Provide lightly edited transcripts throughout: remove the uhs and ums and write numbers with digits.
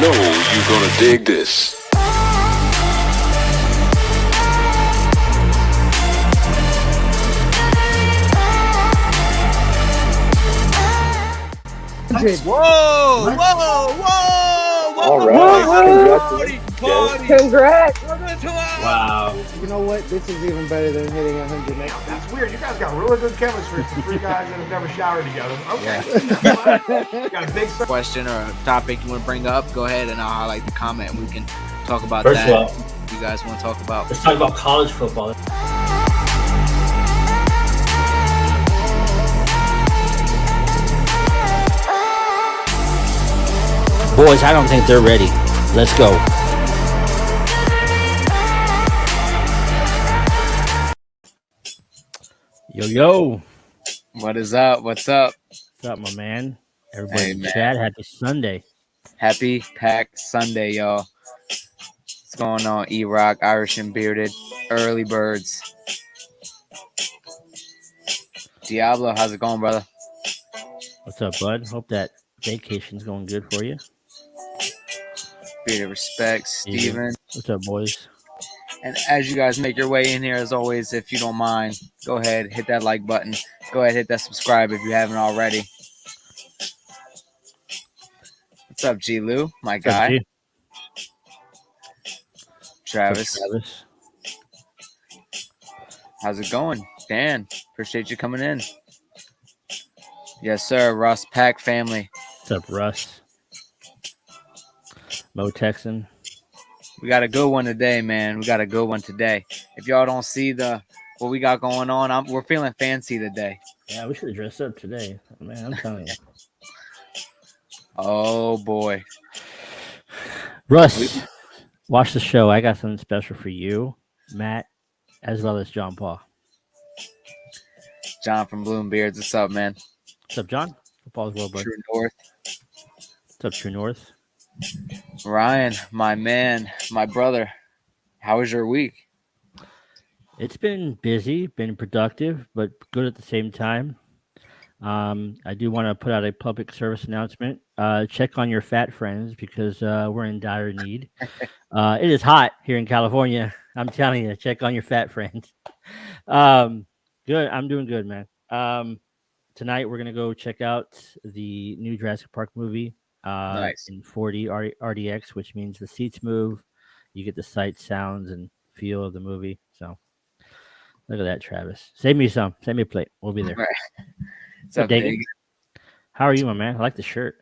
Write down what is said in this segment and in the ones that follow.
know you're gonna dig this. Whoa! All right. Congrats. Wow. You know what? This is even better than hitting 100 next. That's weird. You guys got really good chemistry for three guys that have never showered together. Okay. Got a big Question or a topic you want to bring up? Go ahead and I'll highlight the comment. We can talk about First that. of all, If you guys want to talk about. let's talk about college football. Boys, I don't think they're ready. Let's go. Yo. What is up? What's up? What's up, my man? Everybody Hey, in the man. chat, happy Sunday. Happy Pack Sunday, y'all. What's going on? E-Rock, Irish and Bearded, Early Birds. Diablo, how's it going, brother? What's up, bud? Hope that vacation's going good for you. Bearded respect, Steven. What's up, boys? And as you guys make your way in here, as always, if you don't mind, go ahead, hit that like button. Go ahead, hit that subscribe if you haven't already. What's up, G. Lou, my What's up, guy? G? Travis, What's up, Travis? how's it going? Dan, appreciate you coming in. Yes, sir. Russ Pack family. What's up, Russ? Mo Texan. We got a good one today, man. We got a good one today. If y'all don't see what we got going on, we're feeling fancy today. Yeah, we should have dressed up today. Man, I'm telling you. Oh, boy. Russ, watch the show. I got something special for you, Matt, as well as John Paul. John from Bloombeards. What's up, man? What's up, John? Hope all's well, bud. True North. What's up, True North? Ryan, my man, my brother. How was your week? It's been busy, been productive, but good at the same time. I do want to put out a public service announcement. Check on your fat friends because we're in dire need. It is hot here in California. I'm telling you, check on your fat friends. Good. I'm doing good, man. Tonight we're gonna go check out the new Jurassic Park movie. Nice. In 4D RDX, which means the seats move. You get the sights, sounds, and feel of the movie. So look at that, Travis. Save me some. Send me a plate. We'll be there. What's up, Dagan? Dagan? How are you, my man? I like the shirt.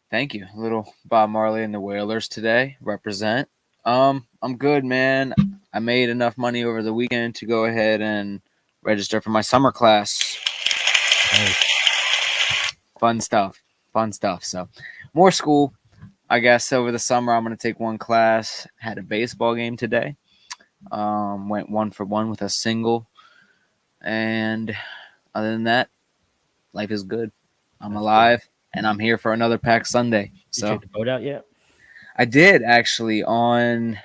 Thank you. Little Bob Marley and the Whalers today. Represent. I'm good, man. I made enough money over the weekend to go ahead and register for my summer class. Nice. Fun stuff. So more school, I guess. Over the summer, I'm going to take one class. Had a baseball game today. Went 1-for-1 with a single. And other than that, life is good. I'm alive, and I'm here for another Pack Sunday. You check the boat out yet? I did actually on,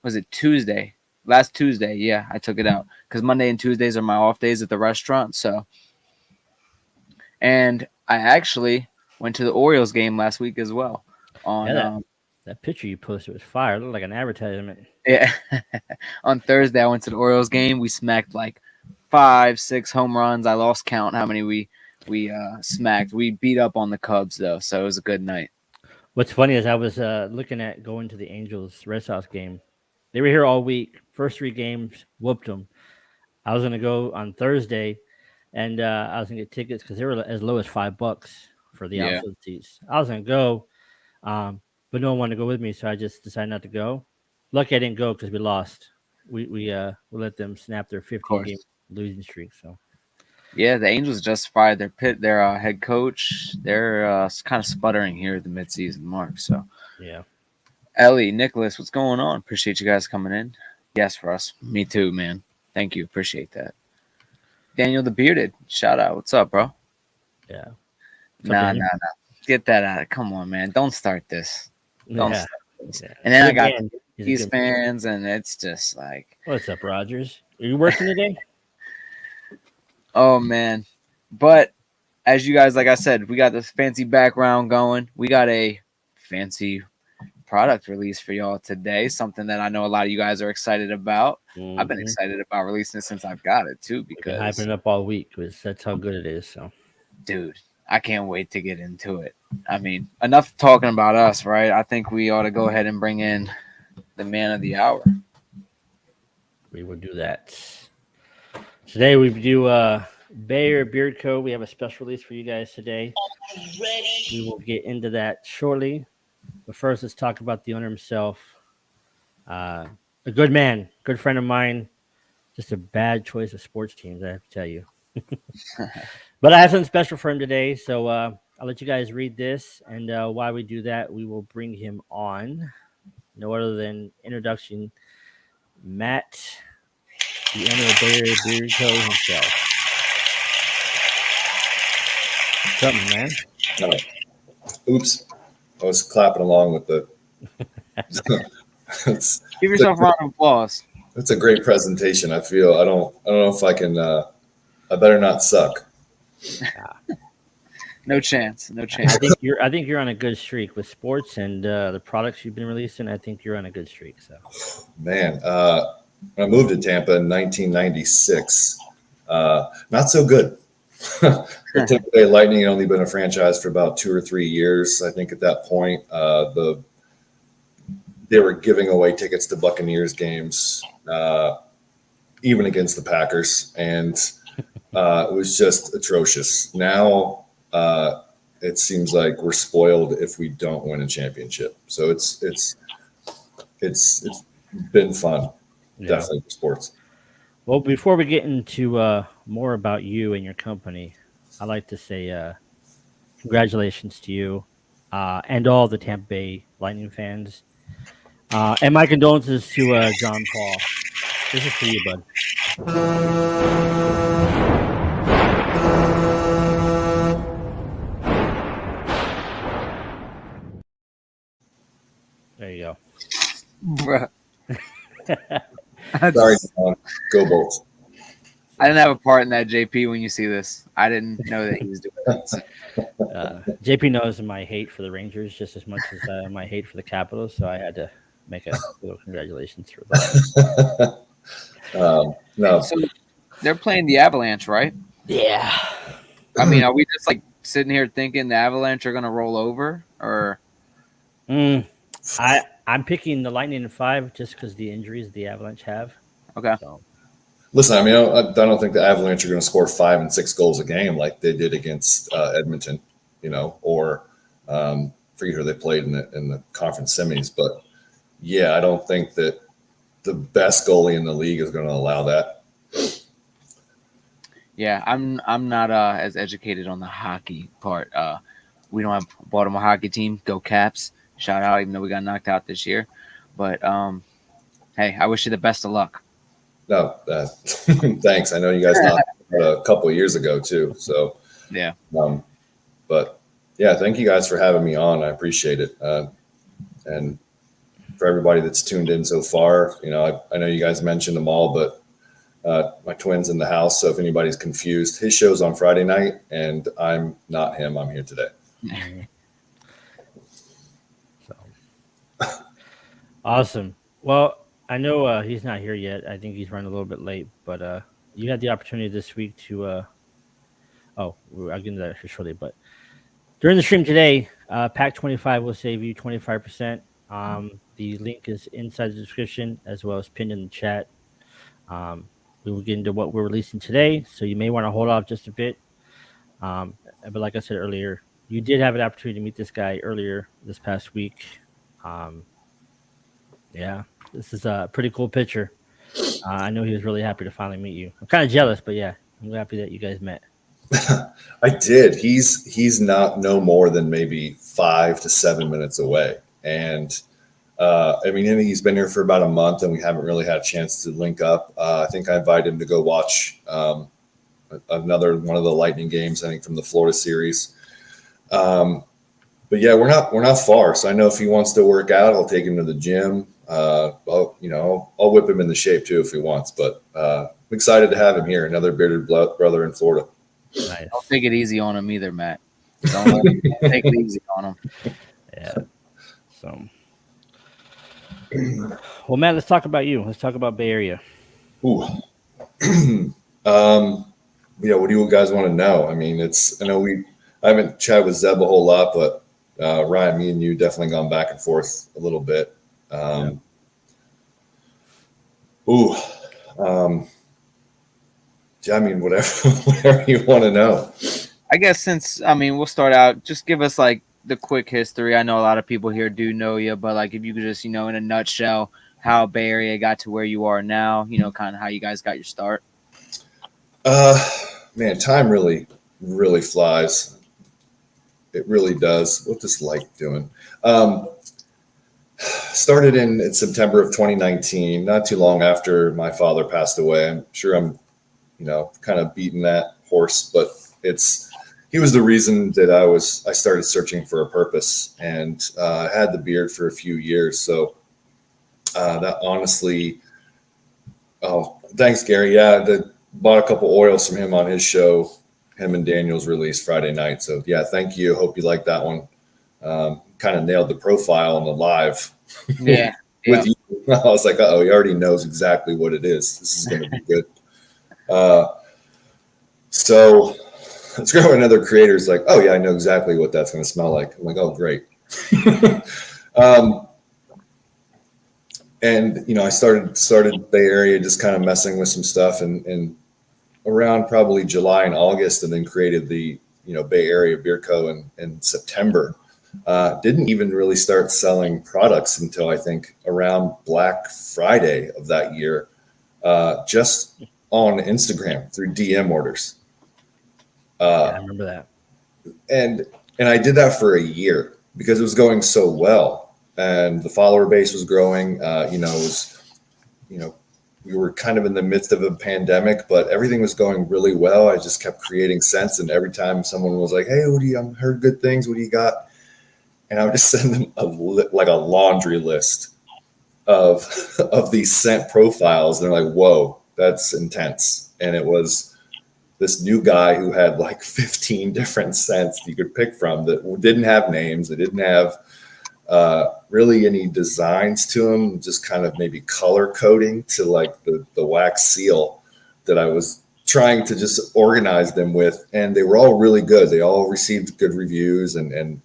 was it Tuesday? Last Tuesday, yeah, I took it out because Monday and Tuesdays are my off days at the restaurant. So, and I actually went to the Orioles game last week as well. That picture you posted was fire. It looked like an advertisement. Yeah, on Thursday I went to the Orioles game. We smacked like 5-6 home runs. I lost count how many we smacked. We beat up on the Cubs though, so it was a good night. What's funny is I was looking at going to the Angels Red Sox game. They were here all week. First 3 games, whooped them. I was gonna go on Thursday, and I was gonna get tickets because they were as low as $5 for the outfield seats. I was gonna go, but no one wanted to go with me, so I just decided not to go. Lucky I didn't go because we lost. We let them snap their 15-game losing streak. So. Yeah, the Angels justified their head coach. They're kind of sputtering here at the midseason mark. So, yeah. Ellie, Nicholas, what's going on? Appreciate you guys coming in. Yes, for us. Me too, man. Thank you. Appreciate that. Daniel the Bearded, shout out. What's up, bro? Yeah. Nah. Get that out. Come on, man. Don't start this. Don't start this. Yeah. And then Good I got man. East fans, and it's just like, what's up, Rogers? Are you working today? oh man. But as you guys, like I said, we got this fancy background going. We got a fancy product release for y'all today. Something that I know a lot of you guys are excited about. I've been excited about releasing it since I've got it too, We've been because hyping it up all week because that's how good it is. So, dude, I can't wait to get into it. I mean, enough talking about us, right? I think we ought to go ahead and bring in the man of the hour. we will do that. Today we do Bayer Beard Co. We have a special release for you guys today. We will get into that shortly. But first, let's talk about the owner himself. A good man, good friend of mine. Just a bad choice of sports teams, I have to tell you. But I have something special for him today. So I'll let you guys read this. And while we do that, we will bring him on. No other than introduction, Matt, the owner of Bayer Beard Co. himself. What's up, man? Oops. I was clapping along with the. Give yourself a round of applause. It's a great presentation. I feel I don't know if I can. I better not suck. No chance. No chance. I think you're on a good streak with sports and the products you've been releasing. I think you're on a good streak. So, Man, when I moved to Tampa in 1996, not so good. The Tampa Bay Lightning had only been a franchise for about 2 or 3 years. I think at that point, they were giving away tickets to Buccaneers games, even against the Packers, and it was just atrocious. Now it seems like we're spoiled if we don't win a championship. So it's been fun, definitely for sports. well, before we get into more about you and your company, I'd like to say congratulations to you and all the Tampa Bay Lightning fans. And my condolences to John Paul. This is for you, bud. There you go. Bruh. Sorry, John. Go Bolts. I didn't have a part in that, JP, when you see this. I didn't know that he was doing that. So. JP knows my hate for the Rangers just as much as my hate for the Capitals, so I had to make a little congratulations for that. No, So they're playing the Avalanche, right? Yeah. I mean, are we just like sitting here thinking the Avalanche are going to roll over? Or I'm picking the Lightning in 5 just because the injuries the Avalanche have. okay. So, listen. I mean, I don't think the Avalanche are going to score 5 and 6 goals a game like they did against Edmonton, or forget who they played in the conference semis. But yeah, I don't think that the best goalie in the league is going to allow that. Yeah, I'm not as educated on the hockey part. We don't have a Baltimore hockey team. Go Caps. Shout out, even though we got knocked out this year. But hey, I wish you the best of luck. No, thanks. I know you guys knocked a couple of years ago too. So Yeah. But yeah, thank you guys for having me on. I appreciate it. And for everybody that's tuned in so far, I know you guys mentioned them all, but my twin's in the house. So if anybody's confused, his show's on Friday night and I'm not him. I'm here today. awesome. Well, I know he's not here yet. I think he's running a little bit late, but you had the opportunity this week to I'll get into that shortly, but during the stream today, Pack 25 will save you 25%. The link is inside the description as well as pinned in the chat. We will get into what we're releasing today, so you may want to hold off just a bit. But like I said earlier, you did have an opportunity to meet this guy earlier this past week. Yeah, this is a pretty cool picture. I know he was really happy to finally meet you. I'm kind of jealous, but yeah, I'm happy that you guys met. I did. He's not no more than maybe 5 to 7 minutes away. And I mean, he's been here for about a month and we haven't really had a chance to link up. I think I invited him to go watch another one of the Lightning games, I think from the Florida series. But yeah, we're not far. So I know if he wants to work out, I'll take him to the gym. I'll whip him into shape too if he wants, but I'm excited to have him here. Another bearded brother in Florida. Nice. Don't take it easy on him either, Matt. Don't take it easy on him. Yeah. So, Well, Matt, let's talk about you. Let's talk about Bay Area. Ooh. Yeah, what do you guys want to know? I mean, I haven't chatted with Zeb a whole lot, but Ryan, me and you definitely gone back and forth a little bit. Yeah, I mean, whatever you want to know. I guess we'll start out. Just give us like the quick history. I know a lot of people here do know you, but like if you could just, in a nutshell, how Bay Area got to where you are now, kind of how you guys got your start. Man, time really, really flies. It really does. What's this light doing? Started in September of 2019, not too long after my father passed away. I'm sure I'm, kind of beating that horse, but he was the reason that I started searching for a purpose, and I had the beard for a few years. So that honestly, thanks, Gary. Yeah, bought a couple oils from him on his show, him and Daniel's release Friday night. So yeah, thank you. Hope you liked that one. Kind of nailed the profile on the live. Yeah. With you. I was like, oh, he already knows exactly what it is. This is going to be good. So let's go. Another creator's like, oh yeah, I know exactly what that's going to smell like. I'm like, oh, great. And I started Bay Area, just kind of messing with some stuff, and around probably July and August, and then created the Bay Area Beer Co. in September. Didn't even really start selling products until I think around Black Friday of that year, just on Instagram through DM orders. I remember that. And I did that for a year because it was going so well, and the follower base was growing. We were kind of in the midst of a pandemic, but everything was going really well. I just kept creating sense, and every time someone was like, "Hey, I heard good things. What do you got?" And I would just send them a laundry list of these scent profiles. And they're like, "Whoa, that's intense." And it was this new guy who had like 15 different scents you could pick from that didn't have names. They didn't have really any designs to them, just kind of maybe color coding to like the wax seal that I was trying to just organize them with. And they were all really good. They all received good reviews and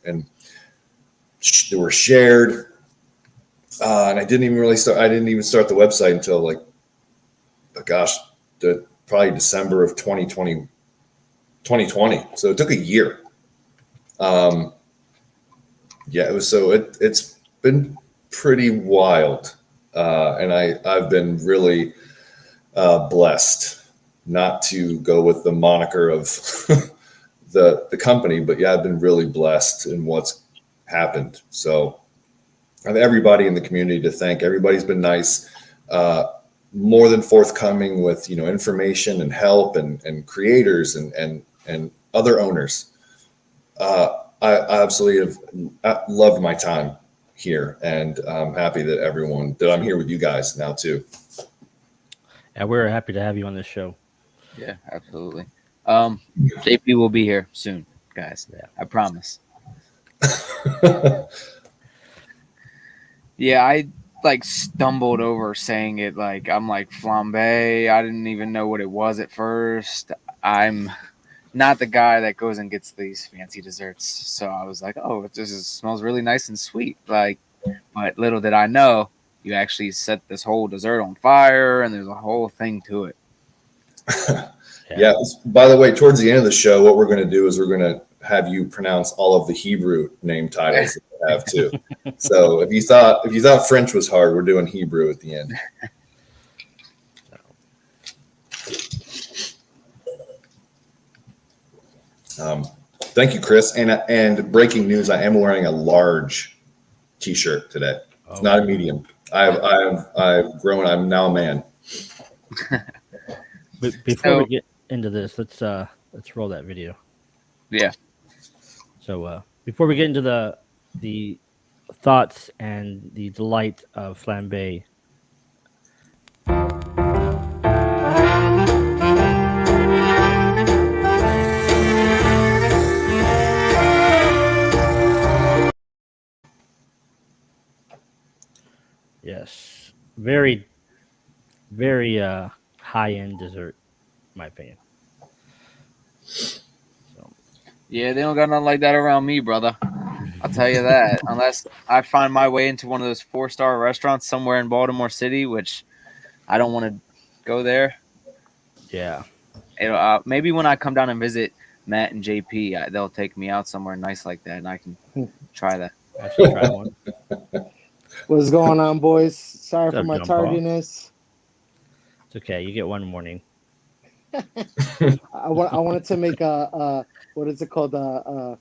they were shared. And I didn't even start the website until probably December of 2020. So it took a year. It's been pretty wild. And I've been really blessed not to go with the moniker of the company, but yeah, I've been really blessed in what's happened. So I have everybody in the community to thank. Everybody's been nice, more than forthcoming with information and help and creators and other owners. I absolutely have loved my time here, and I'm happy that I'm here with you guys now too. Yeah, we're happy to have you on this show. Yeah, absolutely. JP will be here soon, guys. Yeah, I promise. Yeah, I stumbled over saying it. I'm like flambe. I didn't even know what it was at first. I'm not the guy that goes and gets these fancy desserts. So I was like, oh, it just smells really nice and sweet. But little did I know, you actually set this whole dessert on fire, and there's a whole thing to it. Yeah. By the way, towards the end of the show, what we're going to do is we're going to have you pronounce all of the Hebrew name titles that we have too. So if you thought French was hard, we're doing Hebrew at the end. Thank you, Chris. And breaking news: I am wearing a large T-shirt today. It's not a medium. I've grown. I'm now a man. But before we get into this, let's roll that video. Yeah. So before we get into the thoughts and the delight of flambe, yeah, very, very high end dessert, in my opinion. Yeah, they don't got nothing like that around me, brother. I'll tell you that. Unless I find my way into one of those 4-star restaurants somewhere in Baltimore City, which I don't want to go there. Yeah. Maybe when I come down and visit Matt and JP, they'll take me out somewhere nice like that, and I can try that. I should try one. What's going on, boys? Sorry What's for up, my John Paul? tardiness. It's okay. You get one morning. I wanted to make a what is it called, a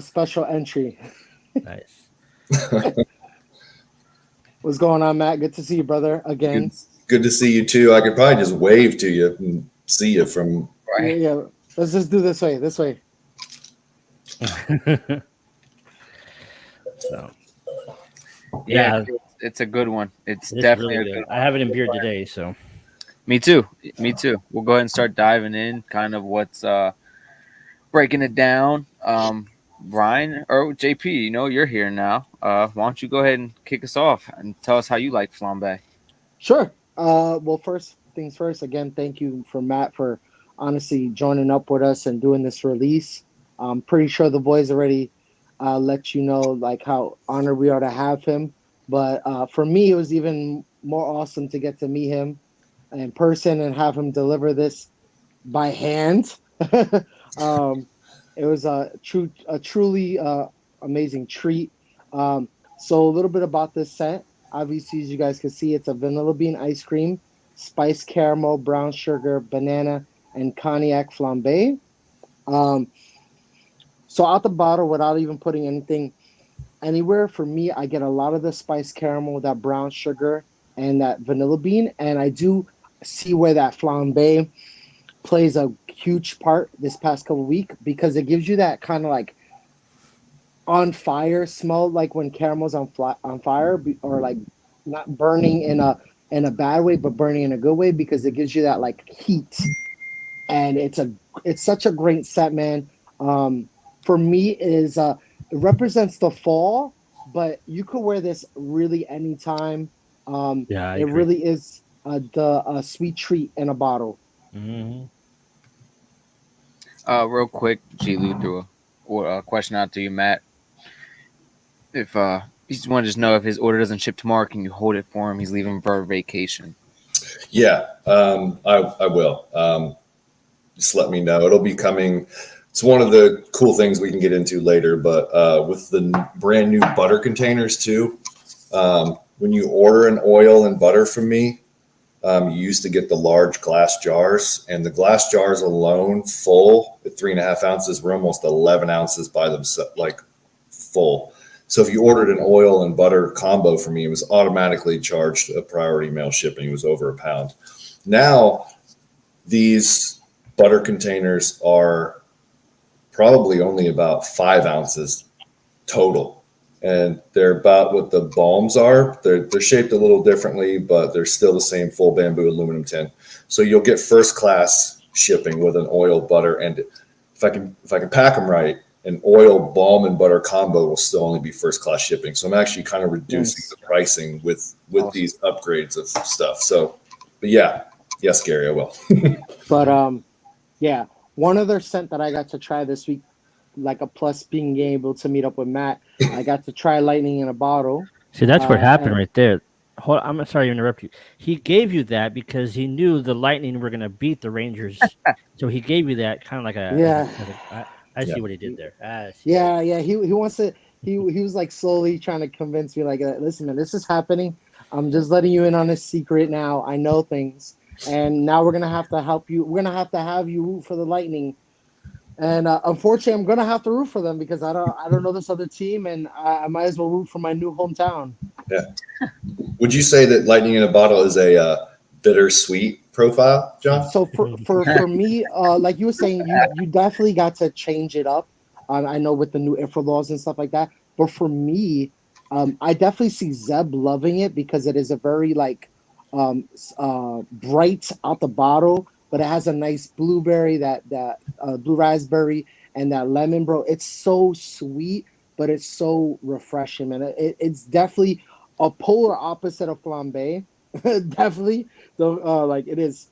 special entry. Nice. What's going on, Matt? Good to see you, brother. Again. Good to see you too. I could probably just wave to you and see you from. Yeah, yeah. Let's just do this way. This way. So, Yeah, it's a good one. It's definitely really a good good. I have it in beer today, so Me too. We'll go ahead and start diving in kind of what's breaking it down. Brian or JP, you're here now. Why don't you go ahead and kick us off and tell us how you like flambe? Sure. Well, first things first, again, thank you for Matt for honestly joining up with us and doing this release. I'm pretty sure the boys already let you know like how honored we are to have him. But for me, it was even more awesome to get to meet him in person and have him deliver this by hand. It was a truly amazing treat. So a little bit about this scent. Obviously, as you guys can see, it's a vanilla bean ice cream, spiced caramel, brown sugar, banana, and cognac flambe. So out the bottle, without even putting anything anywhere, for me, I get a lot of the spiced caramel, that brown sugar, and that vanilla bean. And I do see where that flambe plays a huge part this past couple weeks because it gives you that kind of like on fire smell, like when caramel's on fire, or like not burning in a bad way, but burning in a good way, because it gives you that like heat. And it's such a great set, man. For me, it represents the fall, but you could wear this really anytime. yeah, it really is the sweet treat in a bottle. Mm-hmm. Real quick, G. Lou threw a question out to you, Matt. If he just wanted to just know if his order doesn't ship tomorrow, can you hold it for him? He's leaving for vacation. Yeah, I will. Just let me know. It'll be coming. It's one of the cool things we can get into later, but with the brand new butter containers too. When you order an oil and butter from me, you used to get the large glass jars, and the glass jars alone, full at 3.5 ounces, were almost 11 ounces by themselves, like full. So if you ordered an oil and butter combo from me, it was automatically charged a priority mail shipping. It was over £1. Now, these butter containers are probably only about 5 ounces total. And they're about what the balms are. They're shaped a little differently, but they're still the same full bamboo aluminum tin. So you'll get first class shipping with an oil, butter, and if I can pack them right, an oil, balm, and butter combo will still only be first class shipping. So I'm actually kind of reducing the pricing with Awesome. these upgrades of stuff. So, but yeah, yes, Gary, I will. But yeah, one other scent that I got to try this week, like a plus being able to meet up with Matt, I got to try lightning in a bottle. See, that's what happened and- right there. I'm sorry to interrupt you. He gave you that because he knew the Lightning were going to beat the Rangers. So he gave you that kind of like a. Yeah. I see what he did there. I see. Yeah. He wants to. He was like slowly trying to convince me, like, listen, man, this is happening. I'm just letting you in on a secret now. I know things, and now we're gonna have to help you. We're gonna have you root for the Lightning. And unfortunately, I'm gonna have to root for them because I don't know this other team, and I might as well root for my new hometown. Yeah. Would you say that lightning in a bottle is a bittersweet profile, John? So for me, like you were saying, you definitely got to change it up. I know with the new IFRA laws and stuff like that. But for me, I definitely see Zeb loving it because it is a very like bright out the bottle, but it has a nice blueberry, that blue raspberry, and that lemon, bro. It's so sweet, but it's so refreshing, man. It's definitely a polar opposite of flambe. Definitely, though, like it is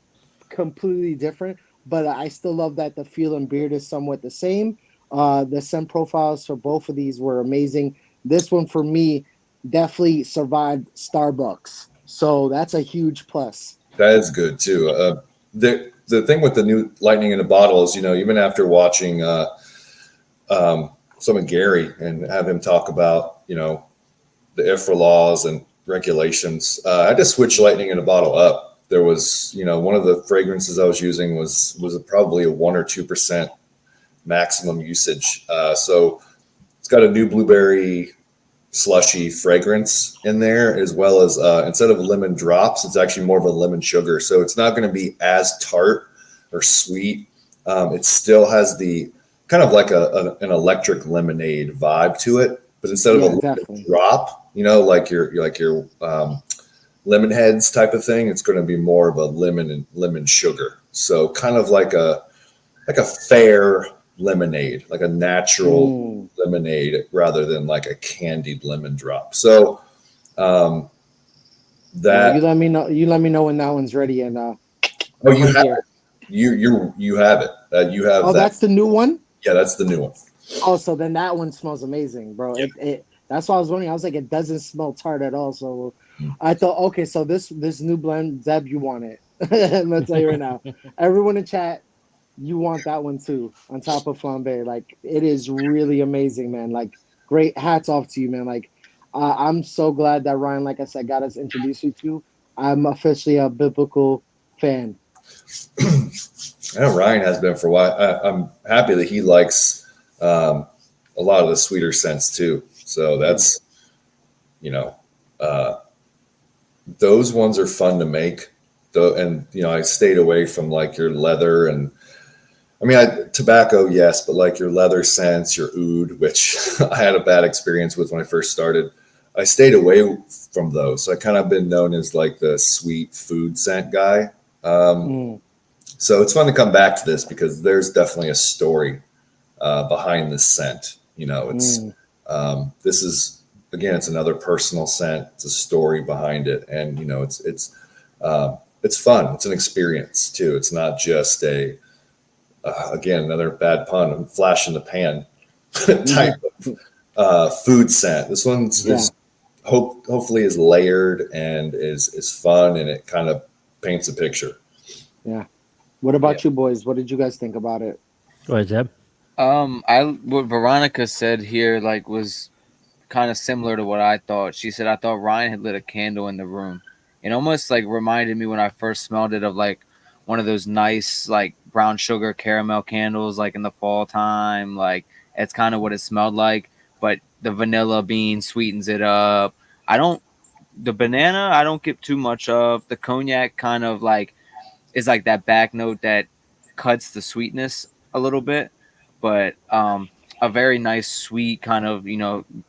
completely different. But I still love that the feel and beard is somewhat the same. The scent profiles for both of these were amazing. This one for me definitely survived Starbucks, so that's a huge plus. That is good too. The thing with the new lightning in a bottle is, even after watching some of Gary and have him talk about, the IFRA laws and regulations, I just switched lightning in a bottle up. There was, one of the fragrances I was using was probably a 1 or 2% maximum usage. So it's got a new blueberry slushy fragrance in there, as well as instead of lemon drops, it's actually more of a lemon sugar. So it's not going to be as tart or sweet. It still has the kind of like an electric lemonade vibe to it, but instead of a lemon drop, like your lemon heads type of thing, it's going to be more of a lemon sugar. So kind of like a fair lemonade, like a natural lemonade, rather than like a candied lemon drop. So that you let me know. You let me know when that one's ready. And you have it. You have it. You have. Oh, that's the new one. Yeah, that's the new one. Oh, so then that one smells amazing, bro. Yep. That's why I was wondering. I was like, it doesn't smell tart at all. So I thought, okay, so this new blend, Zeb, you want it? I'm gonna tell you right now. Everyone in chat, you want that one too, on top of flambe. Like, it is really amazing, man. Like, great hats off to you, man. Like, I'm so glad that Ryan, like I said, got us introduced you to. I'm officially a biblical fan. I know Ryan has been for a while. I'm happy that he likes a lot of the sweeter scents too. So that's, those ones are fun to make. And I stayed away from like your leather and, tobacco, yes, but like your leather scents, your oud, which I had a bad experience with when I first started. I stayed away from those. So I kind of been known as like the sweet food scent guy. So it's fun to come back to this because there's definitely a story behind this scent. It's this is, again, it's another personal scent. It's a story behind it, and it's fun. It's an experience too. It's not just again, another bad pun, flash in the pan type of food scent. This one's is hopefully is layered and is fun, and it kind of paints a picture. Yeah. What about you boys? What did you guys think about it? Go ahead, Zeb. What Veronica said here was kind of similar to what I thought. She said, I thought Ryan had lit a candle in the room. It almost like reminded me when I first smelled it of like one of those nice like brown sugar caramel candles like in the fall time. Like it's kind of what it smelled like, but the vanilla bean sweetens it up. The banana I don't get too much of. The cognac kind of like is like that back note that cuts the sweetness a little bit, but a very nice sweet kind of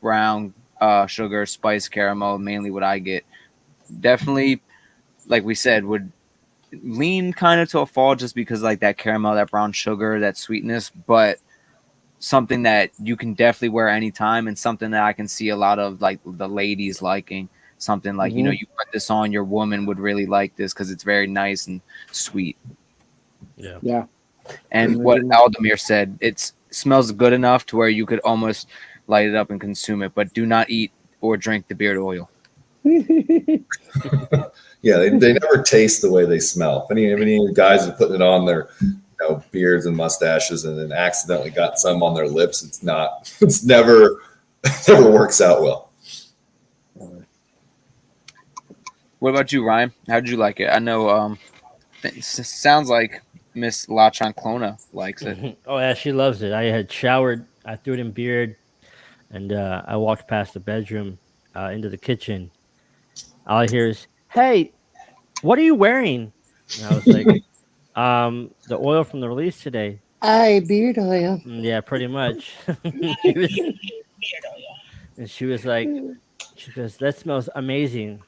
brown sugar spice caramel, mainly what I get. Definitely, like we said, would lean kind of to a fall just because like that caramel, that brown sugar, that sweetness, but something that you can definitely wear anytime, and something that I can see a lot of like the ladies liking. Something like, you put this on, your woman would really like this because it's very nice and sweet. Yeah. And what Aldemir said, it smells good enough to where you could almost light it up and consume it, but do not eat or drink the beard oil. Yeah, they never taste the way they smell. If any of you guys are putting it on their beards and mustaches and then accidentally got some on their lips, it's never works out well. What about you, Ryan? How did you like it? I know it sounds like Miss La Chanclona likes it. Oh, yeah, she loves it. I had showered. I threw it in beard, and I walked past the bedroom into the kitchen. All I hear is, "Hey, what are you wearing?" And I was like, the oil from the release today." Beard oil. Yeah, pretty much. She was like, she goes, "That smells amazing."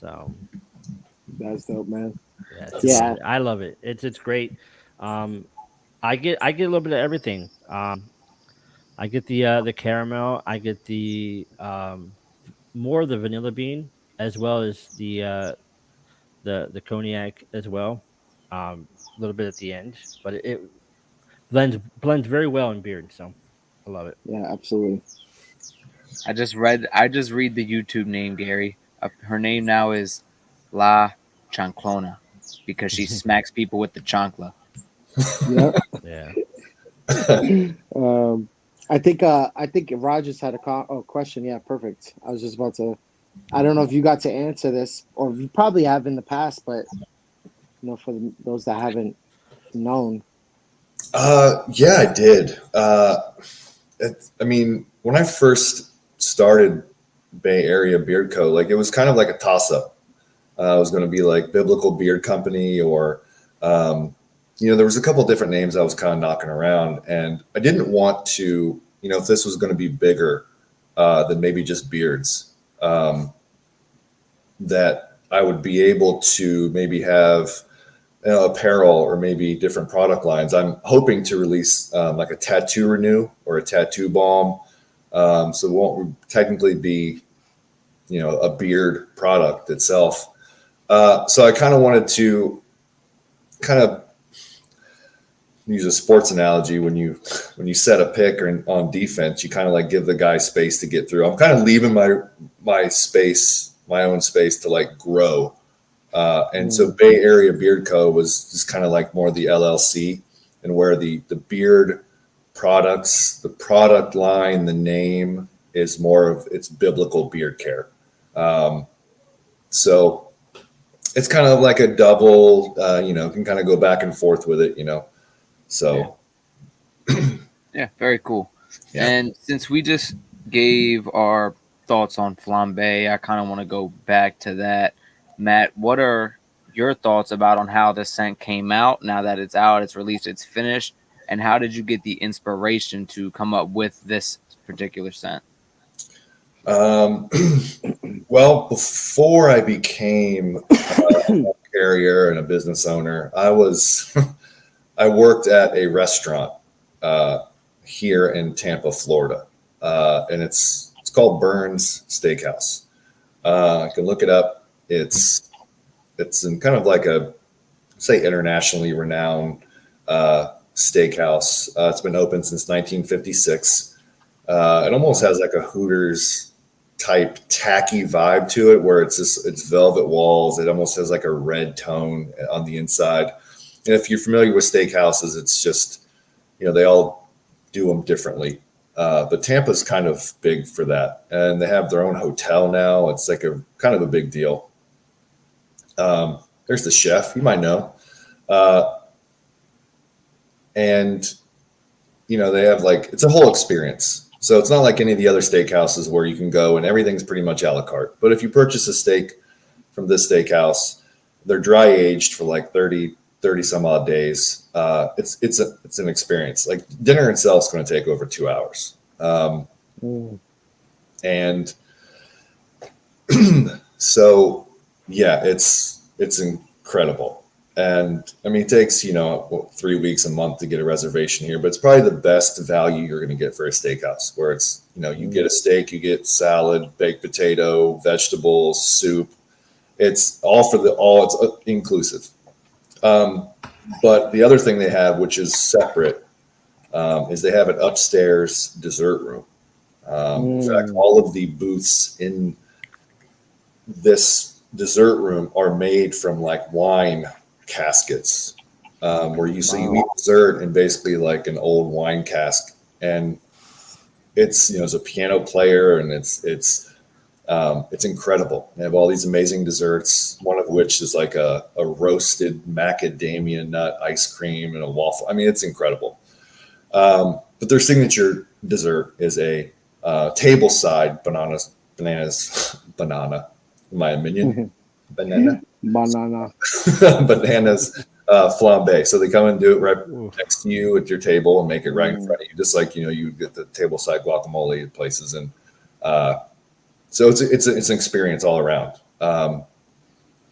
So that's dope, man. Yeah, I love it. It's great. I get a little bit of everything. I get the caramel. I get the more of the vanilla bean as well as the cognac as well. A little bit at the end, but it blends very well in beard. So I love it. Yeah, absolutely. I just read the YouTube name, Gary. Her name now is La Chanclona because she smacks people with the chancla. Yeah. Yeah. I think Rogers had a question. Yeah, perfect. I was just about to. I don't know if you got to answer this, or you probably have in the past, but for those that haven't known. Yeah, I did. I mean, when I first started Bay Area Beard Co., like it was kind of like a toss-up. It was going to be like Biblical Beard Company, or there was a couple of different names I was kind of knocking around, and I didn't want to, if this was going to be bigger than maybe just beards, that I would be able to maybe have apparel or maybe different product lines. I'm hoping to release like a tattoo renew or a tattoo balm. So it won't technically be, a beard product itself. So I kind of wanted to kind of use a sports analogy. When you set a pick or on defense, you kind of like give the guy space to get through. I'm kind of leaving my space, my own space to like grow. And so Bay Area Beard Co. was just kind of like more the LLC, and where the beard products, the product line, the name is more of it's Biblical Beard Care. So it's kind of like a double, can kind of go back and forth with it, so. Yeah, very cool. Yeah. And since we just gave our thoughts on Flambe, I kind of want to go back to that. Matt, what are your thoughts on how this scent came out? Now that it's out, it's released, it's finished, and how did you get the inspiration to come up with this particular scent? Well, before I became a carrier and a business owner, I worked at a restaurant here in Tampa, Florida, and it's called Burns Steakhouse. I can look it up. It's in kind of like a, say, internationally renowned steakhouse. It's been open since 1956. It almost has like a Hooters type tacky vibe to it, where it's velvet walls. It almost has like a red tone on the inside. And if you're familiar with steakhouses, it's just, they all do them differently. But Tampa's kind of big for that. And they have their own hotel now. It's like a kind of a big deal. There's the chef, you might know. And, they have it's a whole experience. So it's not like any of the other steakhouses where you can go and everything's pretty much a la carte. But if you purchase a steak from this steakhouse, they're dry aged for like 30 some odd days. It's an experience. Like dinner itself is going to take over 2 hours. And so, yeah, it's incredible. And I mean, it takes, 3 weeks, a month to get a reservation here, but it's probably the best value you're going to get for a steakhouse, where it's, you get a steak, you get salad, baked potato, vegetables, soup. It's it's inclusive. But the other thing they have, which is separate, is they have an upstairs dessert room. In fact, all of the booths in this dessert room are made from like wine caskets, where you eat dessert in basically like an old wine cask, and it's it's a piano player, and it's incredible. They have all these amazing desserts, one of which is like a roasted macadamia nut ice cream and a waffle. I mean, it's incredible. But their signature dessert is a tableside bananas, in my opinion. Bananas flambe. So they come and do it right next to you at your table and make it right in front of you, just like you get the tableside guacamole at places. And so it's an experience all around. And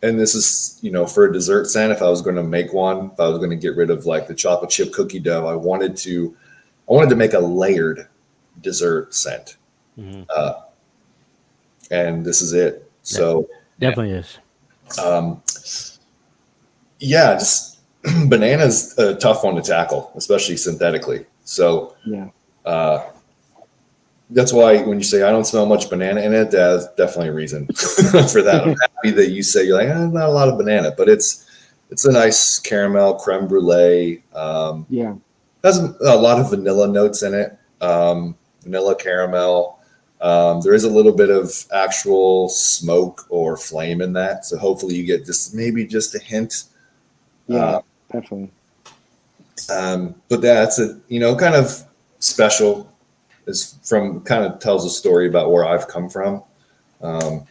this is for a dessert scent. If I was going to make one, if I was going to get rid of like the chocolate chip cookie dough, I wanted to make a layered dessert scent. and this is it. So Definitely is. yeah, just banana's a tough one to tackle, especially synthetically. So Yeah. That's why when you say I don't smell much banana in it, that's definitely a reason for that. I'm happy that you say you're like, not a lot of banana, but it's a nice caramel creme brulee. Yeah. Has a lot of vanilla notes in it, vanilla caramel. There is a little bit of actual smoke or flame in that, so hopefully you get maybe just a hint. Yeah. Definitely. But that's a kind of special. Is from kind of tells a story about where I've come from, and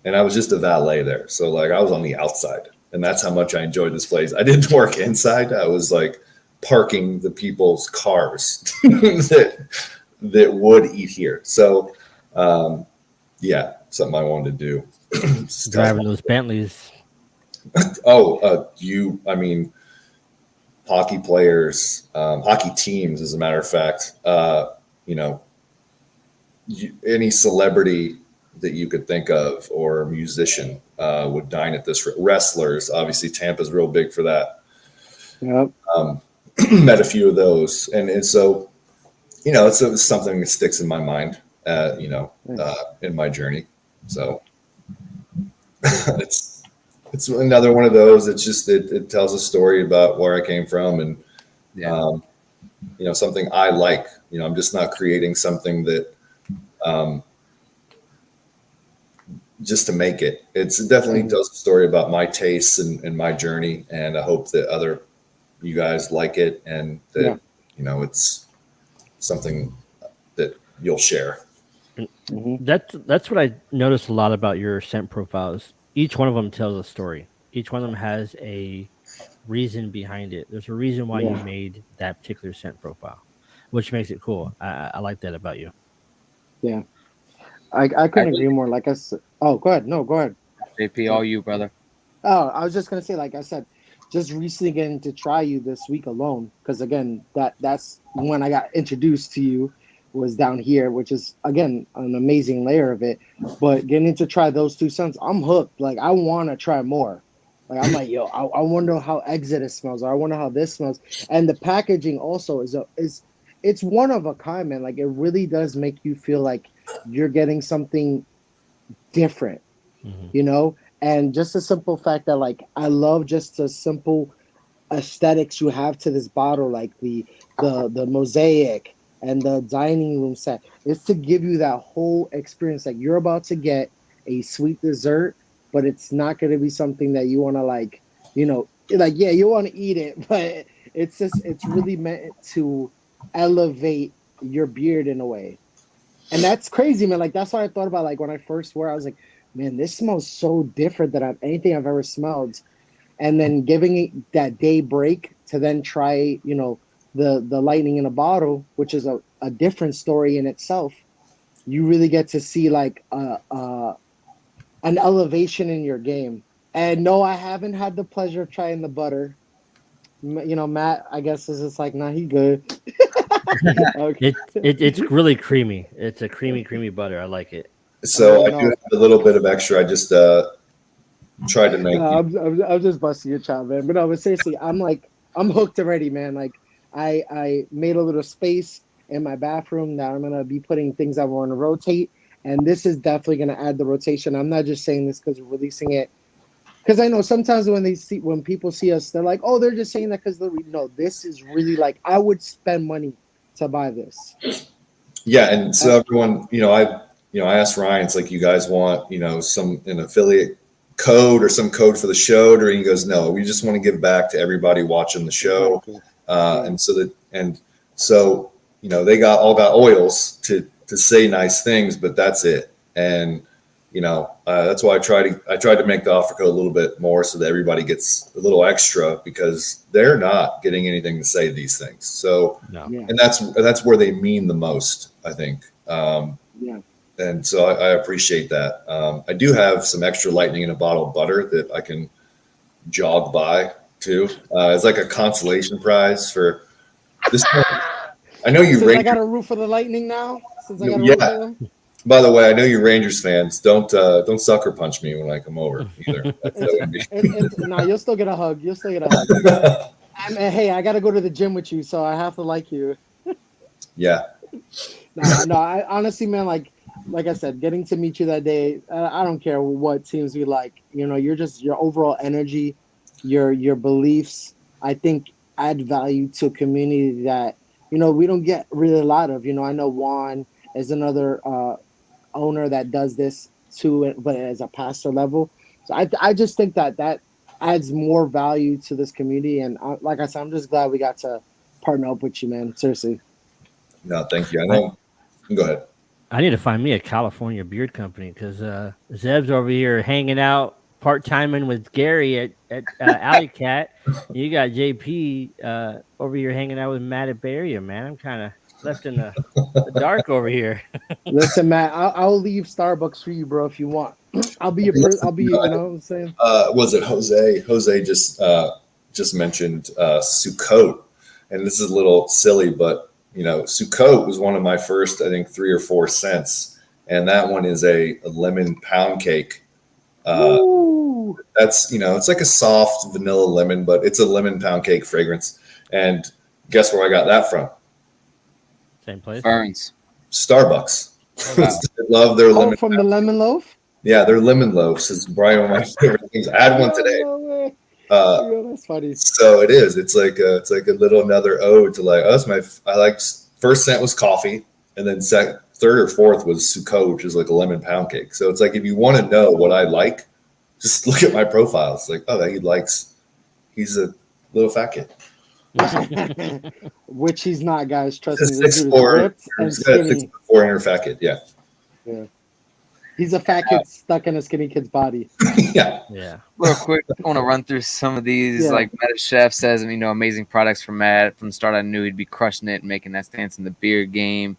I was just a valet there, so like I was on the outside, and that's how much I enjoyed this place. I didn't work inside. I was like parking the people's cars that would eat here. So yeah, something I wanted to do. Driving those Bentleys. I mean, hockey players, hockey teams, as a matter of fact, any celebrity that you could think of or musician would dine at this. Wrestlers, obviously, Tampa's real big for that. Yep. Met a few of those, and so it's something that sticks in my mind. In my journey, so it's another one of those. It's just it tells a story about where I came from, and something I like. I'm just not creating something that just to make it. It definitely tells a story about my tastes and my journey, and I hope that you guys like it, and that it's something that you'll share. Mm-hmm. That's what I noticed a lot about your scent profiles. Each one of them tells a story. Each one of them has a reason behind it. There's a reason why you made that particular scent profile, which makes it cool. I like that about you. Yeah. I couldn't agree more. Like I said, go ahead. No, go ahead. JP, all you, brother. Oh, I was just gonna say, like I said, just recently getting to try you this week alone, because again, that's when I got introduced to you, was down here, which is again an amazing layer of it. But getting to try those two scents, I'm hooked. Like I want to try more. Like I'm like, yo, I wonder how Exodus smells, or I wonder how this smells. And the packaging also is it's one of a kind, man. Like it really does make you feel like you're getting something different, And just the simple fact that like I love just the simple aesthetics you have to this bottle, like the mosaic and the dining room set. It's to give you that whole experience. Like you're about to get a sweet dessert, but it's not going to be something that you want to you want to eat it, but it's really meant to elevate your beard in a way. And that's crazy, man. Like that's what I thought about. Like when I first wore, I was like, man, this smells so different than anything I've ever smelled. And then giving it that day break to then try, the lightning in a bottle, which is a different story in itself. You really get to see like an elevation in your game. And no, I haven't had the pleasure of trying the butter. Matt, I guess is just like, nah, he good. Okay. It's really creamy. It's a creamy butter. I like it. So I do have a little bit of extra. I just tried to make. I'm just busting your child, man. But no, but seriously, I'm hooked already, man. Like I made a little space in my bathroom that I'm gonna be putting things I want to rotate, and this is definitely gonna add the rotation. I'm not just saying this because we're releasing it. Because I know sometimes when people see us, they're like, "Oh, they're just saying that because this is really like I would spend money to buy this." Yeah, and so everyone, I asked Ryan, it's like, you guys want, an affiliate code or some code for the show, or he goes, no, we just want to give back to everybody watching the show, and so they got oils to say nice things, but that's it, and. That's why I tried to make the offer code a little bit more so that everybody gets a little extra, because they're not getting anything to say these things. So, and that's where they mean the most, I think. And so I appreciate that. I do have some extra lightning in a bottle of butter that I can jog by too. It's like a consolation prize for this. I know you. Since I got a roof for the lightning now. Since I got a roof for them. By the way, I know you Rangers fans. Don't sucker punch me when I come over either. That would be- No, you'll still get a hug. You'll still get a hug. And hey, I got to go to the gym with you, so I have to like you. yeah. No, I honestly, man, like I said, getting to meet you that day, I don't care what teams we like. You know, you're just your overall energy, your beliefs. I think add value to a community that we don't get really a lot of. I know Juan is another owner that does this too, but as a pastor level. So I just think that adds more value to this community. And like I said, I'm just glad we got to partner up with you, man. Seriously. No, thank you. I know. Go ahead. I need to find me a California beard company because Zeb's over here hanging out part-timing with Gary at Alley Cat. You got JP over here hanging out with Matt at Barrier, man. I'm kind of left in the dark over here. Listen, Matt, I'll leave Starbucks for you, bro, if you want. I'll be you know what I'm saying? Was it Jose? Jose just mentioned Sukkot, and this is a little silly, but Sukkot was one of my first, I think, 3 or 4 cents, and that one is a lemon pound cake. That's it's like a soft vanilla lemon, but it's a lemon pound cake fragrance. And guess where I got that from? Same place. Burns. Starbucks. Wow. I love their lemon. From the lemon loaf? Yeah, their lemon loaves is probably one of my favorite things. I had one today. No, that's funny. So it is. It's like a little another ode to like us. I like first scent was coffee, and then third or fourth was Sukkot, which is like a lemon pound cake. So it's like if you want to know what I like, just look at my profile. It's like, oh, he's a little fat kid. Which he's not, guys. Trust me. 6'4", and skinny. 400 fat kid. Yeah. He's a fat kid stuck in a skinny kid's body. Yeah. Real quick, I want to run through some of these. Like Meta Chef says, amazing products from Matt. From the start, I knew he'd be crushing it and making that stance in the beard game.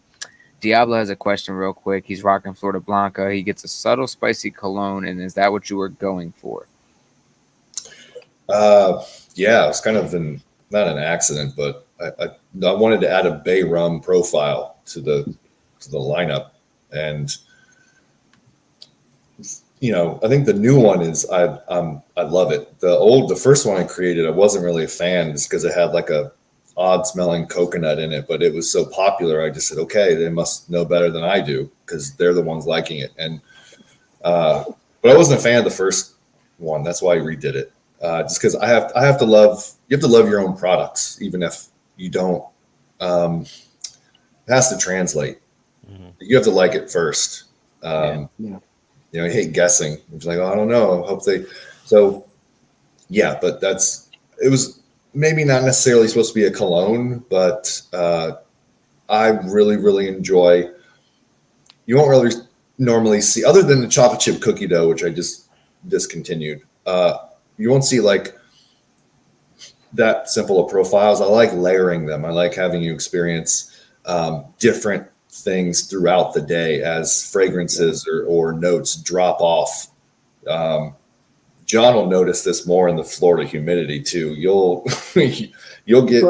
Diablo has a question real quick. He's rocking Florida Blanca. He gets a subtle spicy cologne, and is that what you were going for? Yeah, it's kind of not an accident, but I wanted to add a bay rum profile to the lineup, and I think the new one is I love it. The first one I created, I wasn't really a fan just because it had like a odd smelling coconut in it, but it was so popular. I just said, okay, they must know better than I do because they're the ones liking it. And but I wasn't a fan of the first one. That's why I redid it. Just because you have to love your own products, even if you don't. It has to translate. Mm-hmm. You have to like it first. I hate guessing. It's like, oh, I don't know. I hope they. So, yeah, but it was maybe not necessarily supposed to be a cologne, but I really, really enjoy. You won't really normally see, other than the chocolate chip cookie dough, which I just discontinued. You won't see like that simple of profiles. I like layering them. I like having you experience different things throughout the day as fragrances or notes drop off. John will notice this more in the Florida humidity too. You'll get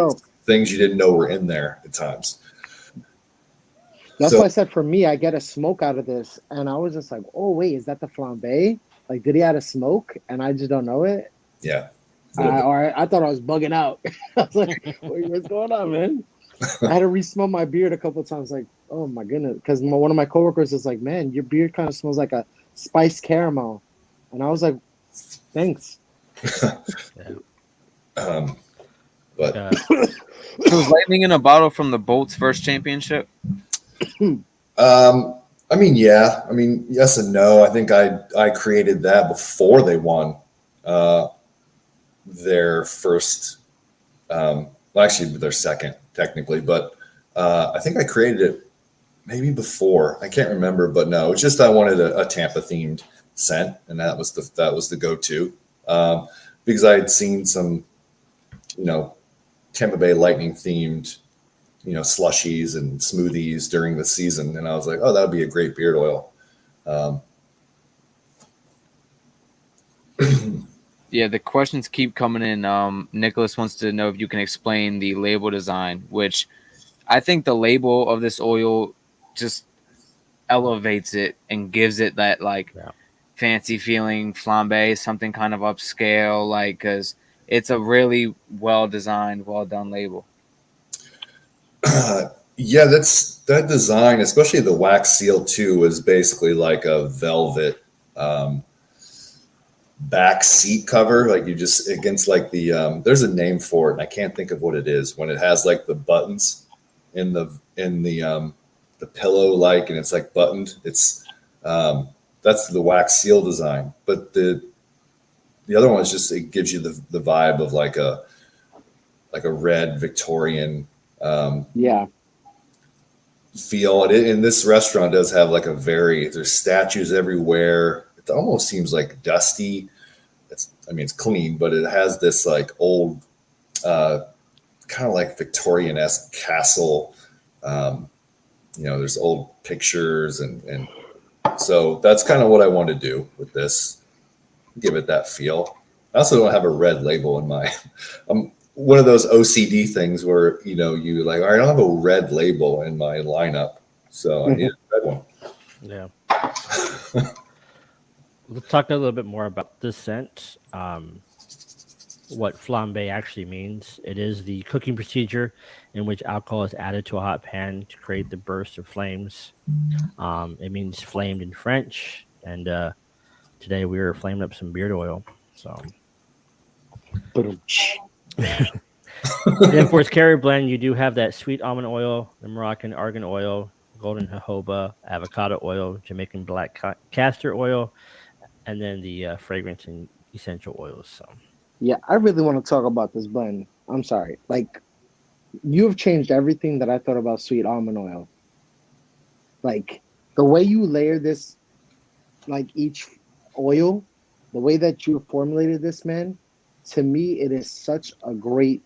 things you didn't know were in there at times. That's why I said for me, I get a smoke out of this, and I was just like, "Oh wait, is that the flambe? Like, did he add a smoke, and I just don't know it?" Yeah. I thought I was bugging out. I was like, "What's going on, man?" I had to re-smell my beard a couple of times. Like, oh my goodness, because one of my coworkers was like, "Man, your beard kind of smells like a spiced caramel," and I was like, "Thanks." But Was lightning in a bottle from the Bolts first championship? Yeah. Yes and no. I think I created that before they won their first. Actually, their second technically, but I think I created it maybe before. I can't remember, but no, it's just I wanted a Tampa themed scent, and that was the go-to because I had seen some, Tampa Bay Lightning themed, slushies and smoothies during the season, and I was like, oh, that would be a great beard oil. Yeah, the questions keep coming in. Nicholas wants to know if you can explain the label design, which I think the label of this oil elevates it and gives it that like Yeah. fancy feeling flambe, something kind of upscale, like because it's a really well designed, well done label. Yeah, that design, especially the wax seal too, is basically like a velvet back seat cover. Like you just against like the there's a name for it, and I can't think of what it is when it has like the buttons in the pillow, like, and it's like buttoned. It's that's the wax seal design, but the other one is just it gives you the vibe of like a red Victorian Yeah. feel. And this restaurant does have like there's statues everywhere. It almost seems like dusty. It's clean, but it has this like old kind of like Victorian-esque castle. There's old pictures and so that's kind of what I want to do with this, give it that feel. I also don't have a red label in my one of those OCD things where you like, all right, I don't have a red label in my lineup, so I need a red one. Yeah. Let's talk a little bit more about this scent. What flambe actually means. It is the cooking procedure in which alcohol is added to a hot pan to create the burst of flames. It means flamed in French, and today we were flaming up some beard oil. So, then for its carrier blend, you do have that sweet almond oil, the Moroccan argan oil, golden jojoba, avocado oil, Jamaican black castor oil, and then the fragrance and essential oils. So. Yeah, I really want to talk about this blend. I'm sorry. Like, you have changed everything that I thought about sweet almond oil. Like, the way you layer this, like, each oil, the way that you formulated this, man, to me, it is such a great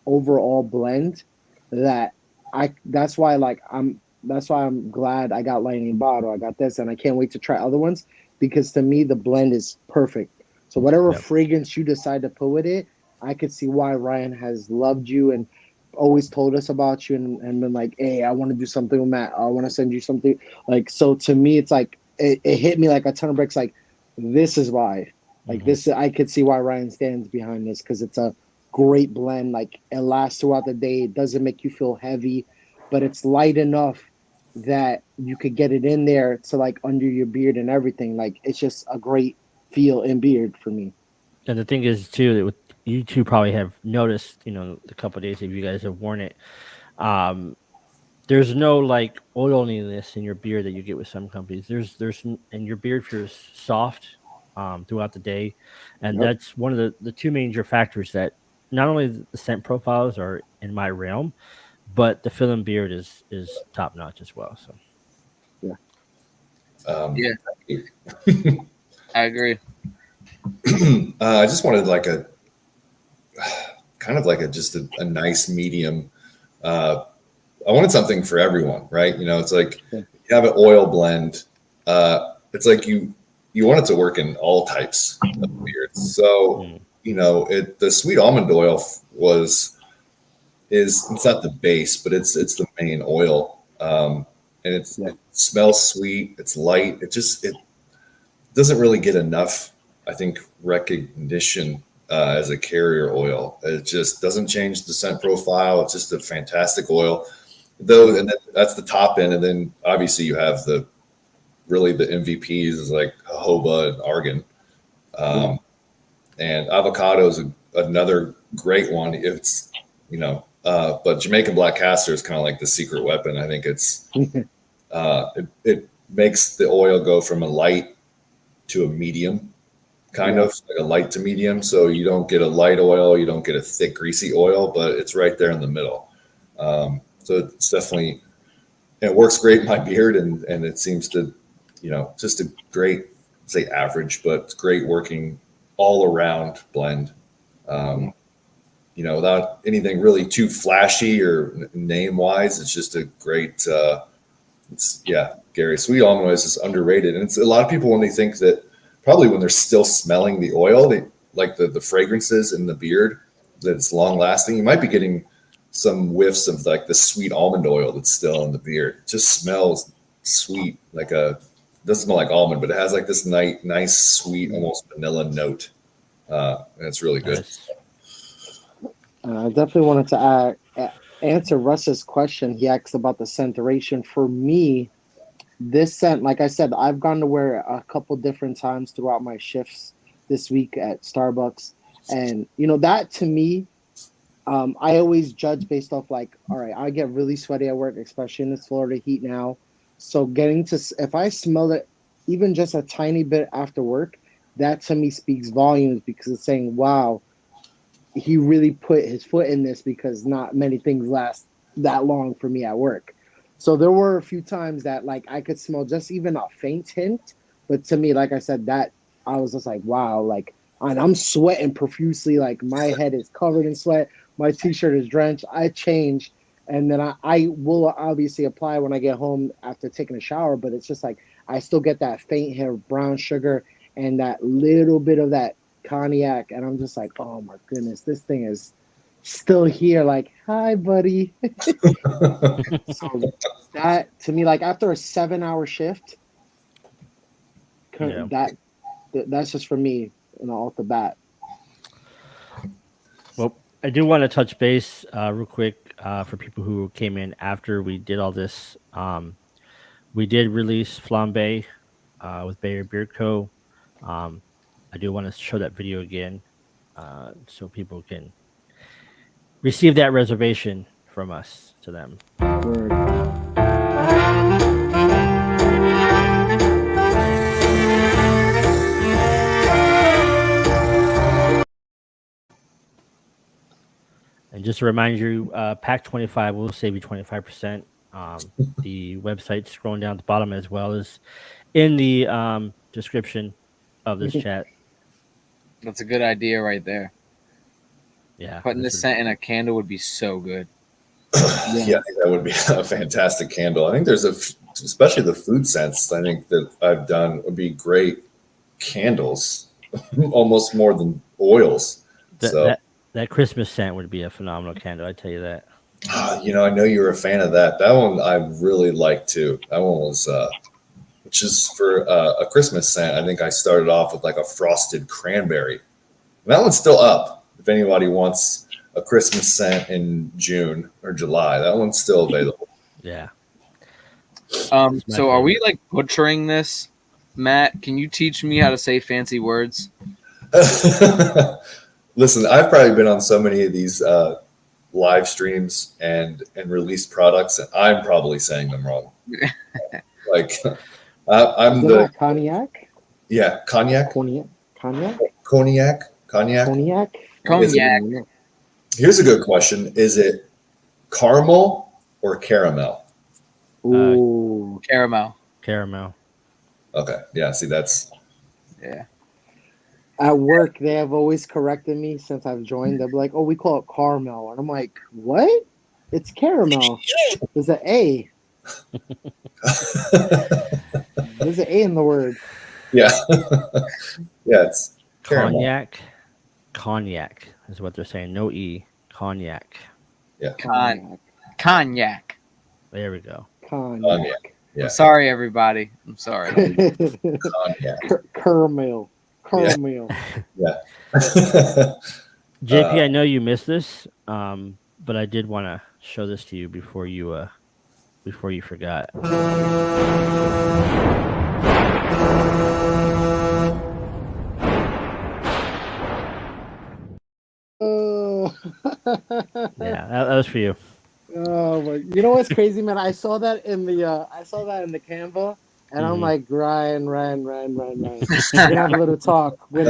overall blend that's why I'm glad I got Lightning Bottle. I got this, and I can't wait to try other ones, because to me, the blend is perfect. So whatever fragrance you decide to put with it, I could see why Ryan has loved you and always told us about you and been like, hey, I want to do something with Matt. I want to send you something. Like, so to me, it's like, it hit me like a ton of bricks. Like, this is why. Like, this, I could see why Ryan stands behind this, because it's a great blend. Like, it lasts throughout the day. It doesn't make you feel heavy, but it's light enough that you could get it in there to, like, under your beard and everything. Like, it's just a great feel and beard for me. And the thing is too, that you two probably have noticed, the couple of days if you guys have worn it, there's no like oiliness in your beard that you get with some companies. There's and your beard feels soft throughout the day, and that's one of the two major factors that not only the scent profiles are in my realm, but the fill and beard is top notch as well. So I agree. I just wanted like a kind of like a nice medium. I wanted something for everyone, right? It's like you have an oil blend. It's like you want it to work in all types of beards. So the sweet almond oil it's not the base, but it's the main oil, and it smells sweet. It's light. It doesn't really get enough, I think, recognition as a carrier oil. It just doesn't change the scent profile. It's just a fantastic oil, though. And that's the top end, and then obviously you have the MVPs is like jojoba and argan, and avocado is another great one. It's but Jamaican black castor is kind of like the secret weapon. I think it's it makes the oil go from a light to a medium, kind of like a light to medium. So you don't get a light oil, you don't get a thick, greasy oil, but it's right there in the middle. So it's definitely, it works great in my beard, and it seems to, just a great, say average, but it's great working all around blend. Without anything really too flashy or name wise, it's just a great, Gary, sweet almond oil is underrated. And it's a lot of people, when they think that, probably when they're still smelling the oil, they like the fragrances in the beard, that it's long lasting. You might be getting some whiffs of like the sweet almond oil that's still in the beard. It just smells sweet, like doesn't smell like almond, but it has like this nice sweet, almost vanilla note. And it's really good. Nice. I definitely wanted to answer Russ's question. He asked about the scent duration. For me, this scent, like I said, I've gone to wear a couple different times throughout my shifts this week at Starbucks. And, that to me, I always judge based off like, all right, I get really sweaty at work, especially in this Florida heat now. So if I smell it even just a tiny bit after work, that to me speaks volumes because it's saying, wow, he really put his foot in this because not many things last that long for me at work. So there were a few times that like I could smell just even a faint hint. But to me, like I said, that I was just like, wow, like, and I'm sweating profusely. Like my head is covered in sweat. My t-shirt is drenched. I change. And then I will obviously apply when I get home after taking a shower. But it's just like, I still get that faint hint of brown sugar and that little bit of that cognac. And I'm just like, oh my goodness, this thing is still here. Like, hi, buddy. So that to me, like after a 7-hour shift, that's just for me, off the bat. Well, I do want to touch base real quick for people who came in after we did all this. We did release Flambe with Bayer Beer Co. I do want to show that video again so people can receive that reservation from us to them. And just to remind you, Pack 25 will save you 25%. The website's scrolling down at the bottom as well as in the description of this chat. That's a good idea right there. Yeah. Putting this scent in a candle would be so good. Yeah, I think that would be a fantastic candle. I think there's especially the food scents, I think that I've done would be great candles, almost more than oils. That Christmas scent would be a phenomenal candle, I tell you that. I know you're a fan of that. That one I really like too. That one was, which is for a Christmas scent. I think I started off with like a frosted cranberry. And that one's still up. If anybody wants a Christmas scent in June or July, that one's still available. Yeah. So are we like butchering this, Matt? Can you teach me how to say fancy words? Listen, I've probably been on so many of these live streams and released products, and I'm probably saying them wrong. Like, I'm the cognac. Yeah, cognac. Cognac. Here's a good question: is it caramel or caramel? Ooh, Caramel. Okay, yeah. See, that's Yeah. At work, they have always corrected me since I've joined. They'll be like, "Oh, we call it caramel," and I'm like, "What? It's caramel. There's an A. There's an A in the word." Yeah, yeah. It's caramel. Cognac is what they're saying. No E. Cognac. Yeah. Cognac. There we go. Cognac. Yeah. I'm sorry, everybody. I'm sorry. Cognac. Caramel. Yeah. JP, I know you missed this, but I did want to show this to you before you forgot. Yeah, that was for you. Oh my! You know what's crazy, man? I saw that in the Canva, and I'm like, Ryan. We'll have a little talk when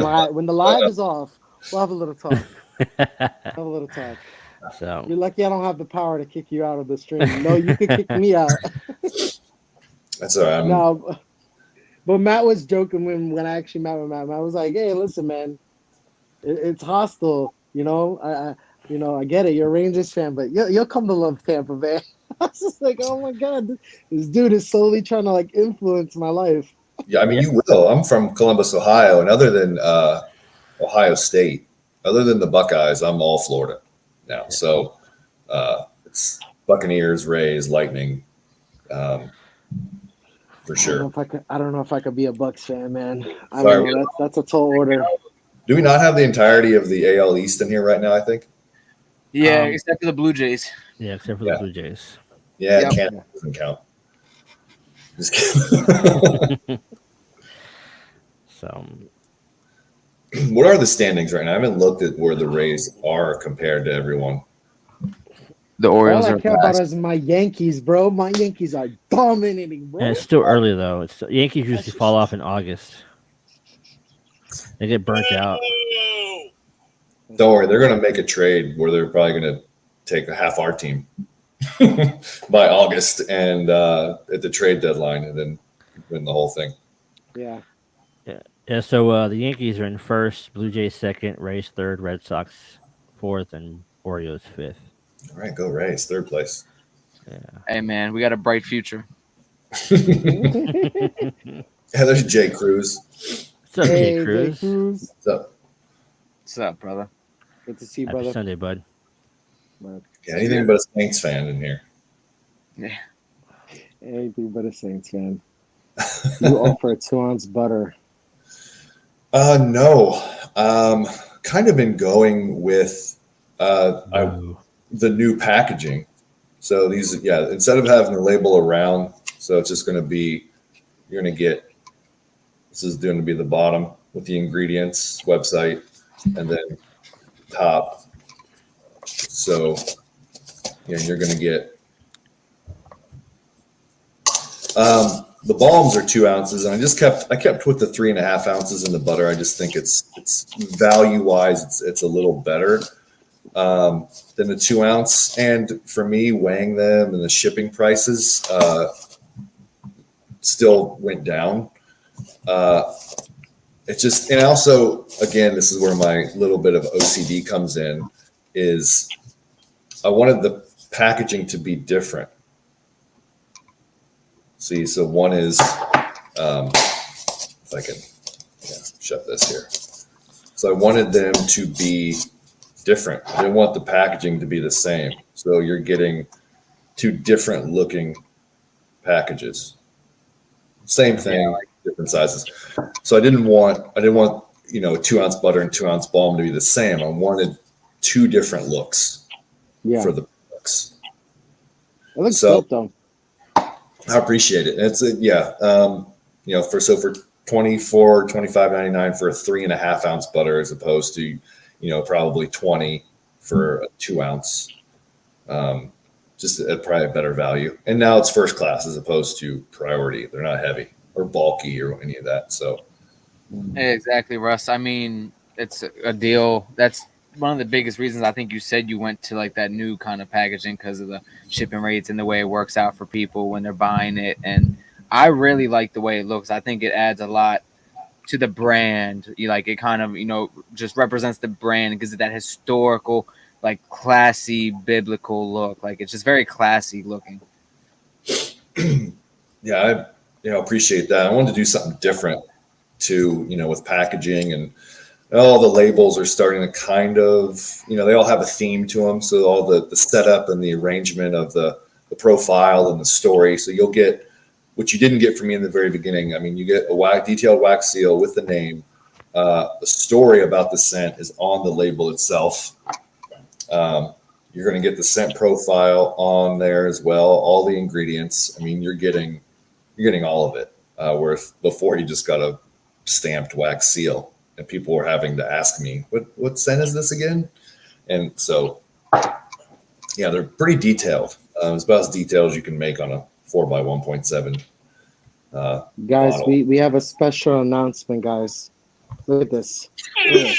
the live is off. We'll have a little talk. So you're lucky I don't have the power to kick you out of the stream. No, you could kick me out. That's all right. No, but Matt was joking when I actually met with Matt. I was like, "Hey, listen, man, it's hostile. I get it. You're a Rangers fan, but you'll come to love Tampa Bay." I was just like, "Oh my god, this dude is slowly trying to like influence my life." Yeah, I mean, you will. I'm from Columbus, Ohio, and other than Ohio State, other than the Buckeyes, I'm all Florida now. So it's Buccaneers, Rays, Lightning. for sure. I don't know if I could be a Bucks fan, man. I Sorry. don't know. That's a tall order. Do we not have the entirety of the AL East in here right now? I think. Yeah, except for the Blue Jays. Yeah, except for Yeah. the Blue Jays. Yeah, Yep. Canada doesn't count. Just kidding. So What are the standings right now? I haven't looked at where the Rays are compared to everyone. The All Orioles I are care about last. is my Yankees, bro. My Yankees are dominating, bro. and it's still early though. It's Yankees usually fall off in August. They get burnt out. Don't worry, they're going to make a trade where they're probably going to take half our team by August and at the trade deadline, and then win the whole thing. Yeah. Yeah, so the Yankees are in first, Blue Jays second, Rays third, Red Sox fourth, and Orioles fifth. All right, go Rays, third place. Hey, man, we got a bright future. Yeah, there's Jay Cruz. What's up, Hey, Jay Jay Cruz? Cruz. What's up? What's up, brother? Good to see you, Happy brother. Sunday, bud. Yeah, anything but a Saints fan in here. Anything but a Saints fan. You offer a 2-ounce butter. No. Kind of been going with Ooh. the new packaging. So these, instead of having the label around, so it's just going to be, you're going to get, this is going to be the bottom with the ingredients website, and then top. So you're going to get, the balms are 2 ounces, and I kept with the 3.5 ounces in the butter. I just think it's value wise, it's a little better than the 2 ounce. And for me, weighing them and the shipping prices still went down. It's just, and also, again, this is where my little bit of OCD comes in, is I wanted the packaging to be different. See, so one is, if I can shut this here. So I wanted them to be different. I didn't want the packaging to be the same. So you're getting 2 different looking packages. Same thing, different sizes. So I didn't want, a 2 ounce butter and 2 ounce balm to be the same. I wanted 2 different looks Yeah. for the products. It looks So- dope, though. I appreciate it. It's for $24, $25.99 for a 3.5 ounce butter, as opposed to, probably $20 for a 2 ounce. Just probably a better value. And now it's first class as opposed to priority. They're not heavy or bulky or any of that. So Exactly, Russ. I mean, it's a deal. That's one of the biggest reasons I think you said you went to like that new kind of packaging, because of the shipping rates and the way it works out for people when they're buying it. And I really like the way it looks. I think it adds a lot to the brand. It kind of, just represents the brand, because of that historical, like classy biblical look. Like, it's just very classy looking. yeah, I appreciate that. I wanted to do something different too, with packaging, and all the labels are starting to kind of, they all have a theme to them. So all the setup and the arrangement of the profile and the story. So you'll get what you didn't get from me in the very beginning. I mean, you get a detailed wax seal with the name. The story about the scent is on the label itself. You're going to get the scent profile on there as well. All the ingredients. I mean, you're getting all of it. Where before you just got a stamped wax seal, and people were having to ask me, what scent is this again? And so, they're pretty detailed. It's about as detailed as you can make on a 4x1.7. Guys, bottle. we have a special announcement, guys. Look at this. Look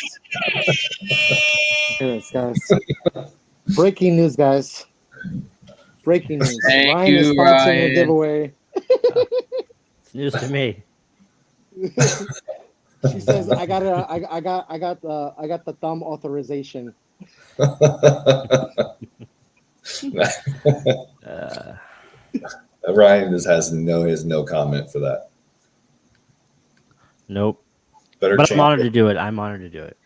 at this, guys. Breaking news, guys. Breaking news. Thank Ryan is you, sponsoring Ryan. a giveaway. It's news to me. She says, "I got the thumb authorization." Ryan has no comment for that. Nope. Better But change I'm honored it. to do it. I'm honored to do it.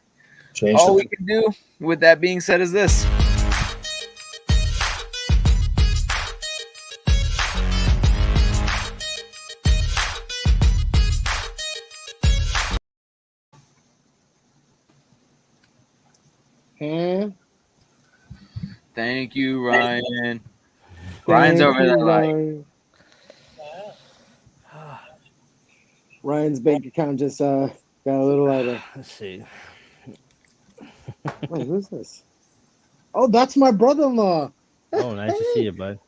Change All the- we can do with that being said is this. Thank you, Ryan. Ryan's Thank over you, there like, Ryan. Ryan's bank account just got a little lighter. Let's see. Wait, who's this? Oh, that's my brother-in-law. Oh, nice to see you, bud.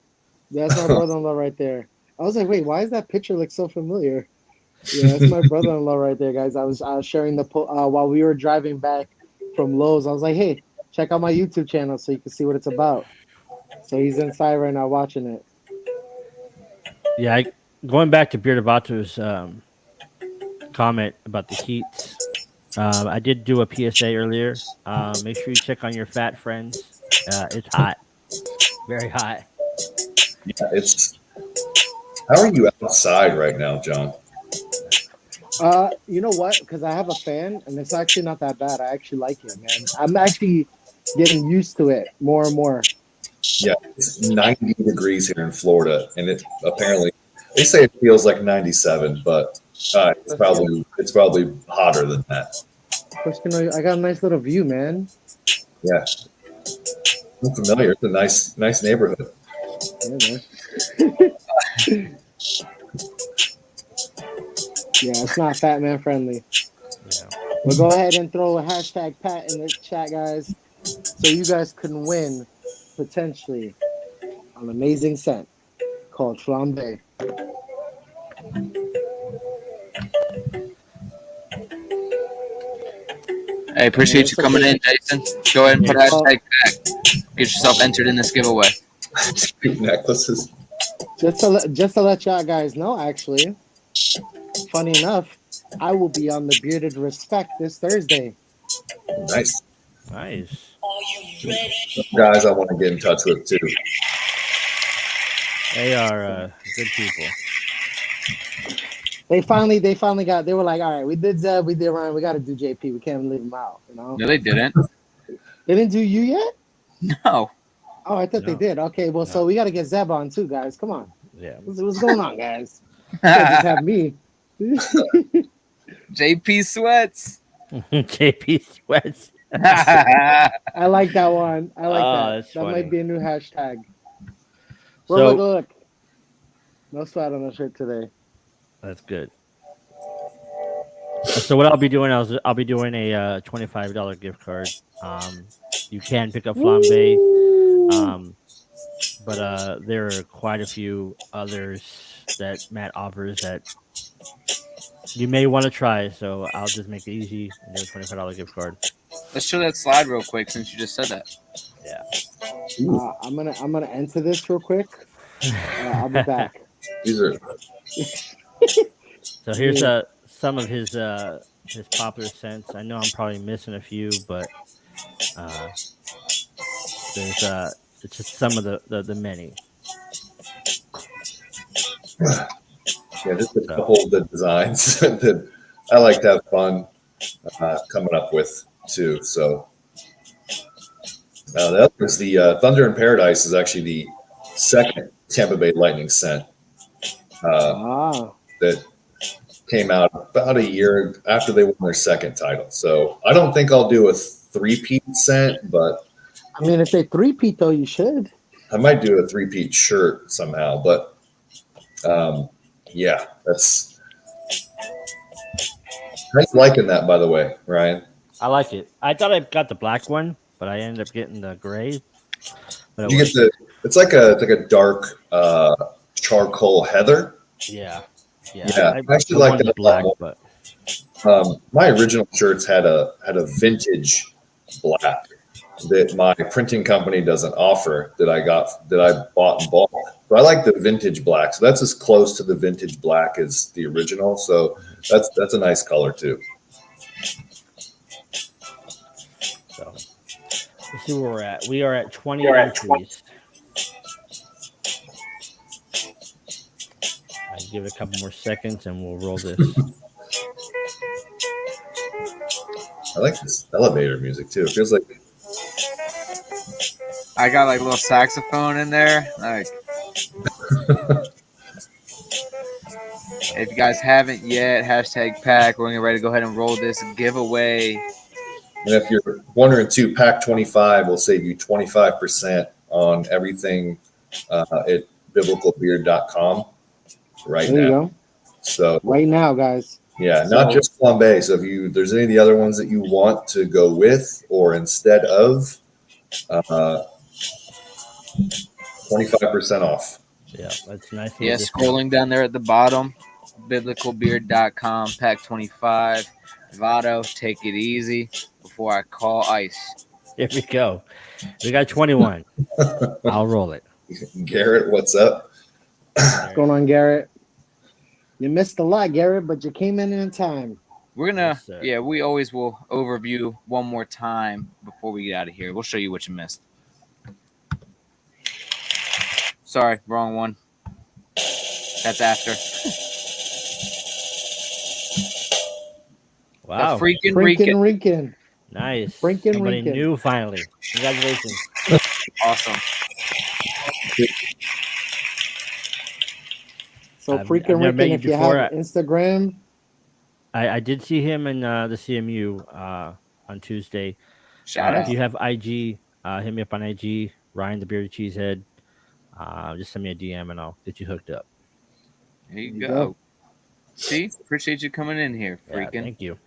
That's my brother-in-law right there. I was like, wait, why does that picture look so familiar? Yeah, that's my brother-in-law right there, guys. I was sharing the while we were driving back from Lowe's. I was like, hey, check out my YouTube channel so you can see what it's about. So he's inside right now watching it. Yeah, going back to Beard Abato's comment about the heat. I did do a PSA earlier. Make sure you check on your fat friends. It's hot, very hot. Yeah, it's. How are you outside right now, John? You know what? Because I have a fan, and it's actually not that bad. I actually like it, man. I'm actually getting used to it more and more. Yeah, it's 90 degrees here in Florida, and it apparently they say it feels like 97, but it's probably hotter than that. First, I got a nice little view, man. Yeah, I'm familiar. It's a nice neighborhood. Yeah, man. Yeah, it's not fat man friendly. Yeah. We'll go ahead and throw a hashtag Pat in the chat, guys, so you guys can win potentially an amazing scent called Flambe. hey, appreciate you coming in, Jason. Go ahead and put hashtag back. Get yourself entered in this giveaway. Necklaces. Just to let y'all guys know, actually, funny enough, I will be on the Bearded Respect this Thursday. Nice. Nice. Guys I want to get in touch with too. They are good people. They finally got. They were like, all right, we did Zeb, we did Ryan, we got to do JP. We can't leave him out, you know. No, they didn't. They didn't do you yet? No. Oh, I thought they No. did. Okay, well, so we got to get Zeb on too, guys. Come on, Yeah. what's going on, guys? You can't just have me. JP Sweats. JP Sweats. I like that one. I like that. That's That funny. might be a new hashtag. So- Look. No sweat on the shirt today. That's good. So what I'll be doing, I'll be doing a $25 gift card. You can pick up Flambe, but there are quite a few others that Matt offers that you may want to try. So I'll just make it easy and do a $25 gift card. Let's show that slide real quick since you just said that. Yeah. I'm gonna enter this real quick. I'll be back. These are So here's some of his popular scents. I know I'm probably missing a few, but there's it's just some of the many. yeah, just a couple of the designs that I like to have fun coming up with too. So the other is the Thunder in Paradise is actually the second Tampa Bay Lightning scent that came out about a year after they won their second title. So I don't think I'll do a three-peat scent, but I mean, if they three-peat though, you should. I might do a three-peat shirt somehow. But yeah, that's. How you liking that, by the way, Ryan? I like it. I thought I got the black one, but I ended up getting the gray. But You get the. It's like a dark charcoal heather. yeah. Yeah, I actually like wanted that the black, a lot but my original shirts had a vintage black that my printing company doesn't offer that I bought in bulk. So I like the vintage black. So that's as close to the vintage black as the original. So that's a nice color too. so let's see where we're at. We are at 20 entries. I'll give it a couple more seconds and we'll roll this. I like this elevator music too. It feels like I got like a little saxophone in there. Like, if you guys haven't yet, hashtag pack. We're getting ready to go ahead and roll this giveaway. and if you're 1 or 2 pack 25 will save you 25% on everything at biblicalbeard.com right There you now. go. So Right now, guys. yeah, not just flambe. So if there's any of the other ones that you want to go with or instead of, 25% off. Yeah, that's nice. Yeah, scrolling down there at the bottom, biblicalbeard.com, pack 25. Vado, take it easy before I call ice. Here we go. We got 21. I'll roll it. Garrett, what's up? What's going on, Garrett? You missed a lot, Garrett, but you came in time. We're going Yes, to, sir. we always will overview one more time before we get out of here. We'll show you what you missed. Sorry, wrong one. That's after. Wow. The freaking Frinkin' Rican. Rinkin. Nice. Frinkin' Somebody Rinkin. new finally. Congratulations. Awesome. So I've Freakin' never met Rinkin, you if you before. have Instagram, I did see him in the CMU on Tuesday. Shout If out. you have IG, hit me up on IG, Ryan the Bearded Cheesehead. Just send me a DM and I'll get you hooked up. There you you go. go. See, appreciate you coming in here, Yeah, freaking. thank you.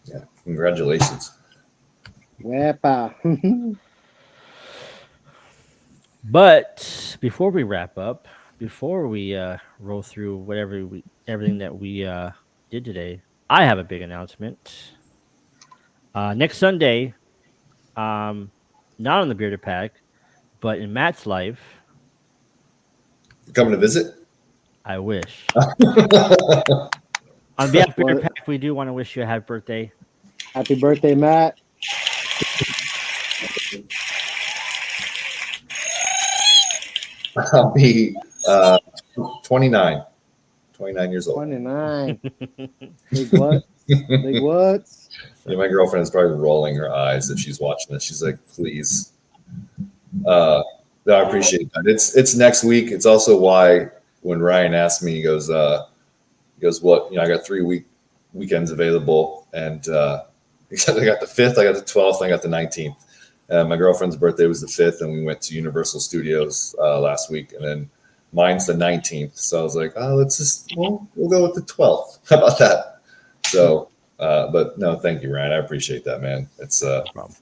Yeah, congratulations. wepa. But before we wrap up, before we roll through everything that we did today, I have a big announcement. Next Sunday, not on the Bearded Pack, but in Matt's life, You coming to visit? I wish. On behalf of Bearded What? Pack, we do want to wish you a happy birthday. Happy birthday, Matt. I'll be 29 years old. 29. Big what? Big what? Yeah, my girlfriend is probably rolling her eyes if she's watching this. She's like, please. No, I appreciate that. It's next week. It's also why when Ryan asked me, he goes, what? I got 3 weekends available, and he said I got the 5th, I got the 12th, I got the 19th. My girlfriend's birthday was the 5th, and we went to Universal Studios last week, and then mine's the 19th. So I was like, we'll go with the 12th. How about that? So, but no, thank you, Ryan. I appreciate that, man. It's problem.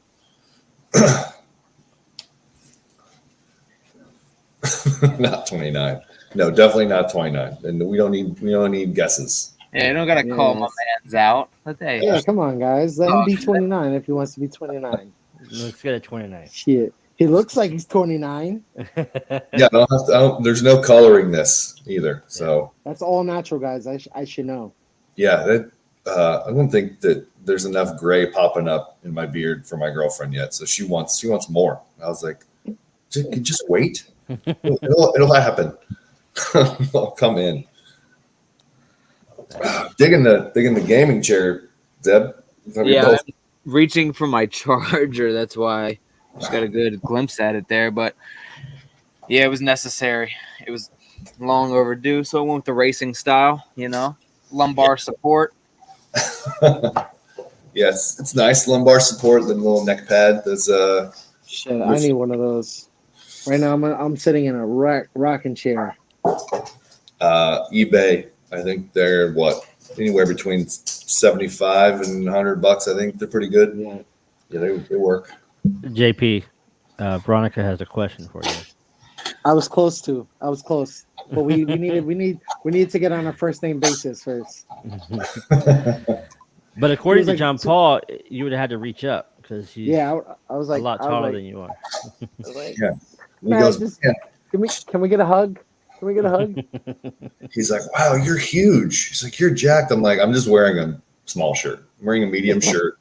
not 29. No, definitely not 29. And we don't need guesses. Yeah, you don't gotta call my Yes. man's out. But hey, Yeah, come on, guys. Let him be 29 if he wants to be 29. Let's get a 29. Shit. He looks like he's 29. Yeah, there's no coloring this either. So That's all natural, guys. I should know. yeah, I don't think that there's enough gray popping up in my beard for my girlfriend yet. So she wants more. I was like, just wait. It'll happen. I'll come in. Digging the gaming chair, Deb. yeah, I'm reaching for my charger. That's why I just got a good glimpse at it there. But yeah, it was necessary. It was long overdue. So I went with the racing style, lumbar support. Yes, it's nice lumbar support, the little neck pad. There's Shit, I need one of those. Right now, I'm sitting in a rocking chair. eBay. I think they're anywhere between 75 and $100. I think they're pretty good. Yeah. Yeah, they work. JP, Veronica has a question for you. I was close, but we need to get on a first name basis first. But according He was to like, John Paul, you would have had to reach up because he's Yeah, I was a like, lot I was taller like- than you are. I was like, Yeah. He Man, goes, just- "Yeah." can we get a hug? Can we get a hug? He's like, wow, you're huge. He's like, you're jacked. I'm like, I'm just wearing a small shirt. I'm wearing a medium shirt.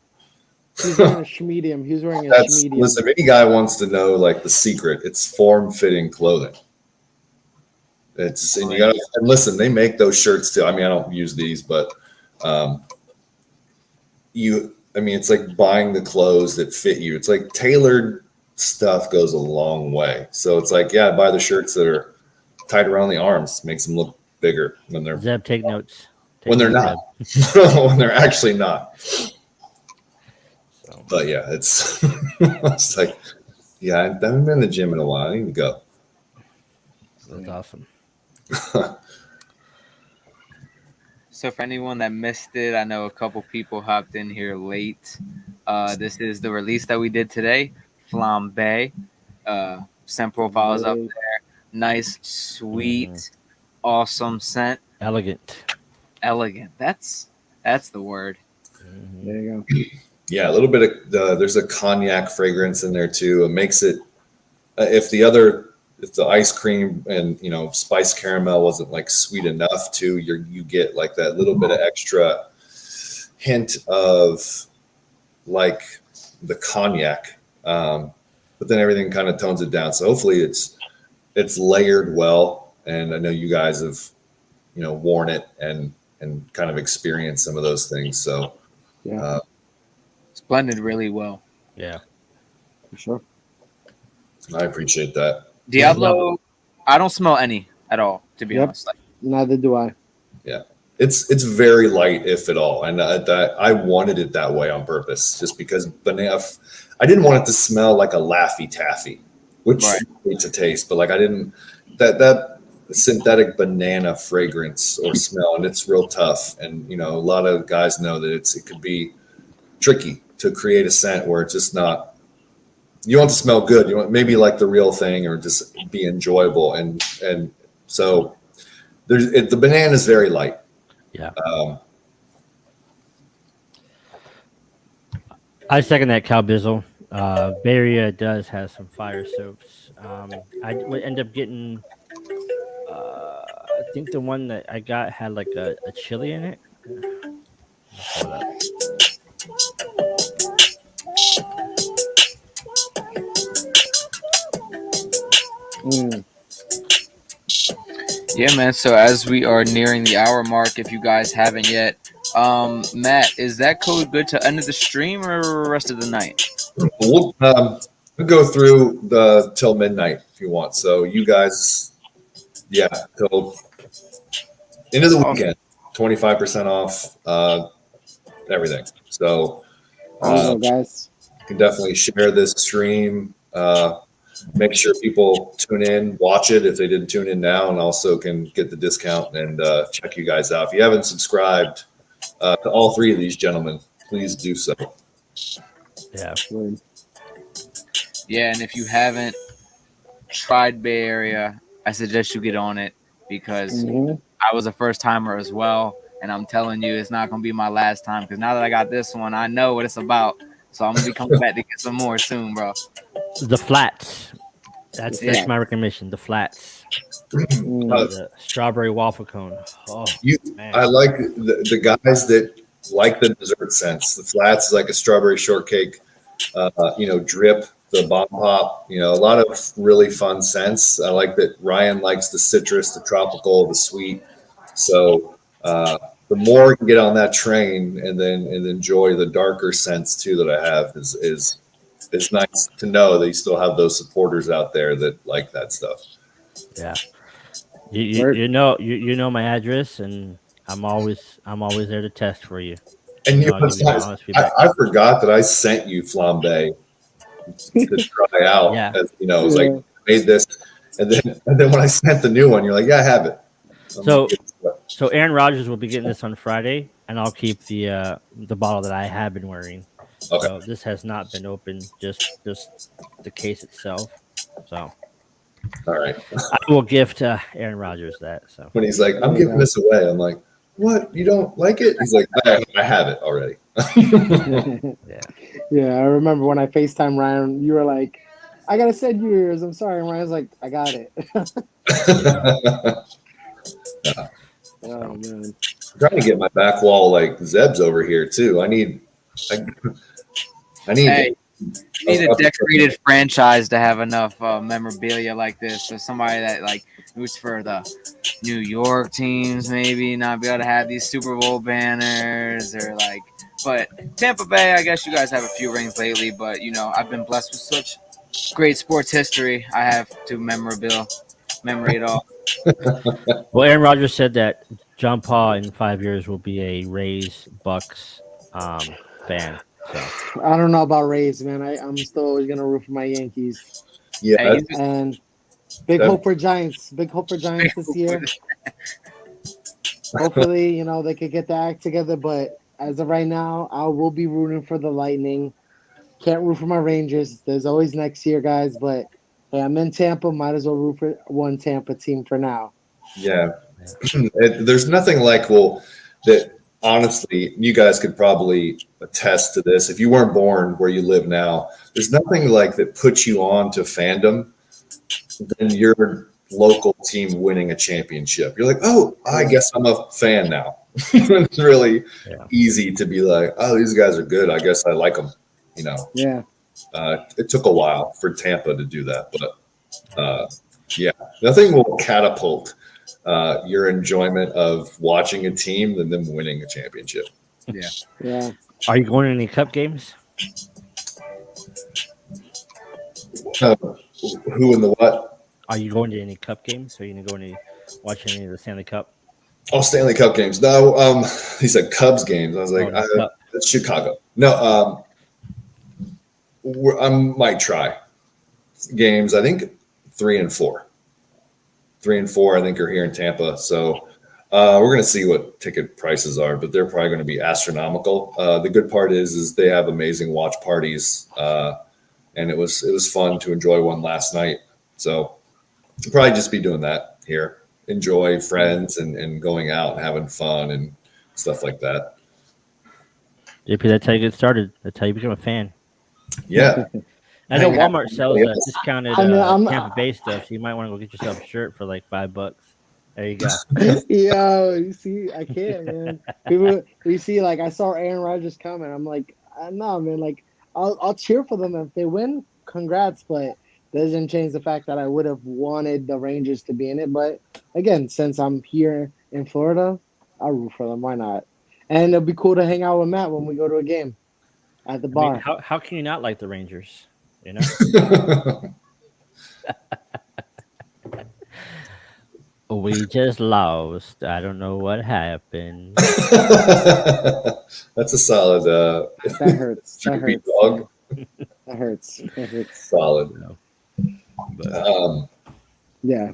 He's wearing a schmedium. He's wearing a schmedium. Listen, if any guy wants to know the secret, it's form-fitting clothing. And listen, they make those shirts too. I mean, I don't use these, but it's like buying the clothes that fit you. It's like tailored stuff goes a long way. So it's like, yeah, buy the shirts that are tied around the arms, makes them look bigger when they're Zeb, take notes. when they're not, when they're actually not. So, But yeah, it's it's like Yeah, I haven't been in the gym in a while. I need to go. That's awesome. So for anyone that missed it, I know a couple people hopped in here late. This is the release that we did today, Flambe. Scent profiles up there. Nice, sweet, awesome scent. Elegant. That's the word. There you go. Yeah, a little bit of there's a cognac fragrance in there too. It makes it if the ice cream and spiced caramel wasn't like sweet enough too, you get like that little bit of extra hint of like the cognac, but then everything kind of tones it down. So hopefully it's layered well, and I know you guys have worn it and kind of experienced some of those things. So Yeah, It's blended really well. Yeah. for sure. I appreciate that. Diablo, I don't smell any at all, to be Yep. honest. Like, Neither do I. It's very light, if at all, and that I wanted it that way on purpose, just because I didn't want it to smell like a Laffy Taffy, which Right. is great to taste, but like I didn't that synthetic banana fragrance or smell, and it's real tough. And a lot of guys know that it could be tricky to create a scent where it's just not. You want it to smell good. You want maybe like the real thing, or just be enjoyable, and so the banana is very light. Yeah. I second that, Cal Bizzle. Bay Area does have some fire soaps. I would end up getting, I think the one that I got had like a chili in it. Hold up. Mm. yeah, man. So as we are nearing the hour mark, if you guys haven't yet, Matt, is that code good to end of the stream or rest of the night? We'll go through till midnight if you want. So you guys, yeah, till end of the weekend, 25% off everything. So There you go, guys. you can definitely share this stream. Make sure people tune in, watch it if they didn't tune in now, and also can get the discount and check you guys out. If you haven't subscribed to all three of these gentlemen, please do so. Yeah. Yeah, and if you haven't tried Bay Area, I suggest you get on it because Mhm. I was a first timer as well, and I'm telling you, it's not gonna be my last time because now that I got this one, I know what it's about. So I'm gonna be coming back to get some more soon, bro. The flats. That's Yeah. my recommendation. The flats. Mm. The strawberry waffle cone. Oh, man. I like the guys that like the dessert scents. The flats is like a strawberry shortcake, drip, the bomb pop, a lot of really fun scents. I like that Ryan likes the citrus, the tropical, the sweet. So the more you can get on that train and enjoy the darker scents too that I have is nice to know that you still have those supporters out there that like that stuff. Yeah. You know my address, and I'm always there to test for you. And I'll give you nice. honest feedback. I forgot that I sent you flambe to try out. Yeah. As, it was like made this, and then when I sent the new one, you're like, yeah, I have it. I'm So- like, So Aaron Rodgers will be getting this on Friday, and I'll keep the bottle that I have been wearing. Okay. So this has not been opened, just the case itself. So all right. I will gift Aaron Rodgers that. So When he's like, I'm giving this away, I'm like, what? You don't like it? He's like, I have it already. Yeah, I remember when I FaceTime Ryan, you were like, I gotta send you yours. I'm sorry. And Ryan's like, I got it. Oh man. I'm trying to get my back wall like Zeb's over here too. I need. Hey, you need a decorated franchise to have enough memorabilia like this. So somebody that like roots for the New York teams, maybe not be able to have these Super Bowl banners or like. But Tampa Bay, I guess you guys have a few rings lately. But I've been blessed with such great sports history. I have to memory it all. well, Aaron Rodgers said that John Paul in 5 years will be a Rays Bucks fan. So I don't know about Rays, man. I'm still always gonna root for my Yankees. Yeah, Hey, And big That- hope for Giants. Big hope for Giants this year. Hopefully, they could get the act together. But as of right now, I will be rooting for the Lightning. Can't root for my Rangers. There's always next year, guys. But hey, I'm in Tampa. Might as well root for one Tampa team for now. yeah. There's nothing like that. Honestly, you guys could probably attest to this. If you weren't born where you live now, there's nothing like that puts you on to fandom than your local team winning a championship. You're like, oh, I guess I'm a fan now. It's really easy to be like, oh, these guys are good. I guess I like them. Yeah. It took a while for Tampa to do that, but yeah, nothing will catapult your enjoyment of watching a team than them winning a championship. Yeah. are you going to any cup games? Who in the what? Are you going to any cup games? Are you going to go any watch any of the Stanley Cup? Oh, Stanley Cup games. No, he said Cubs games. I was like, Oh, no, Cup. that's Chicago. No, I might try games. I think 3 and 4. 3 and 4, I think, are here in Tampa. So we're going to see what ticket prices are, but they're probably going to be astronomical. The good part is they have amazing watch parties, and it was fun to enjoy one last night. So we'll probably just be doing that here. Enjoy friends and going out and having fun and stuff like that. JP, that's how you get started. That's how you become a fan. Yeah. I know Yeah. Walmart sells discounted I'm- Tampa Bay stuff, so you might want to go get yourself a shirt for like $5. There you go. Yo, you see, I can't, man. People, you see, like I saw Aaron Rodgers coming. I'm like, no, man. Like, I'll cheer for them if they win. Congrats, but doesn't change the fact that I would have wanted the Rangers to be in it. But again, since I'm here in Florida, I'll root for them. Why not? And it'll be cool to hang out with Matt when we go to a game at the I bar. mean, how can you not like the Rangers? You know, we just lost. I don't know what happened. That's a solid That hurts. That Chickpea hurts. dog. That hurts. That hurts. Solid. But Yeah.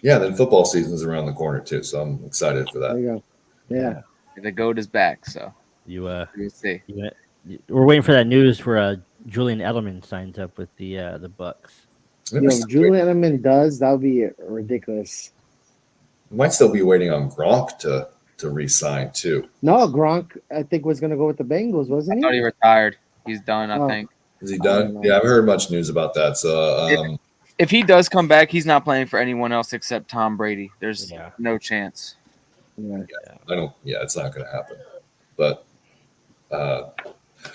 Yeah, then football season's around the corner too, so I'm excited for There that. you go. Yeah. The goat is back, so you we'll see. we're waiting for that news where Julian Edelman signs up with the Bucks. Yo, if Julian Edelman does, that would be ridiculous. Might still be waiting on Gronk to re-sign too. No, Gronk, I think, was going to go with the Bengals, I wasn't thought he? he retired. He's done, I Oh. think. Is he I done? don't know. Yeah, I haven't heard much news about that. So If he does come back, he's not playing for anyone else except Tom Brady. There's Yeah. no chance. Yeah. I don't. Yeah, it's not going to happen. But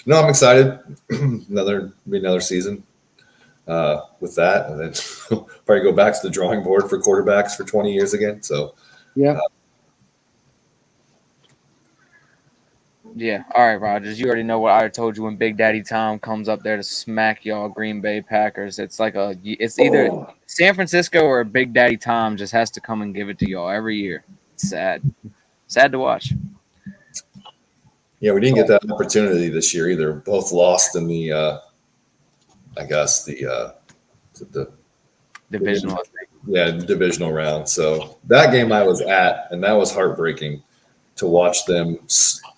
no, I'm excited. another season with that, and then probably go back to the drawing board for quarterbacks for 20 years again. So Yeah. Yeah. All right, Rogers. You already know what I told you when Big Daddy Tom comes up there to smack y'all Green Bay Packers. It's like it's either Oh. San Francisco or Big Daddy Tom just has to come and give it to y'all every year. It's sad. Sad to watch. yeah, we didn't get that opportunity this year either. Both lost in the, I guess the Divisional. divisional round. So that game I was at, and that was heartbreaking to watch them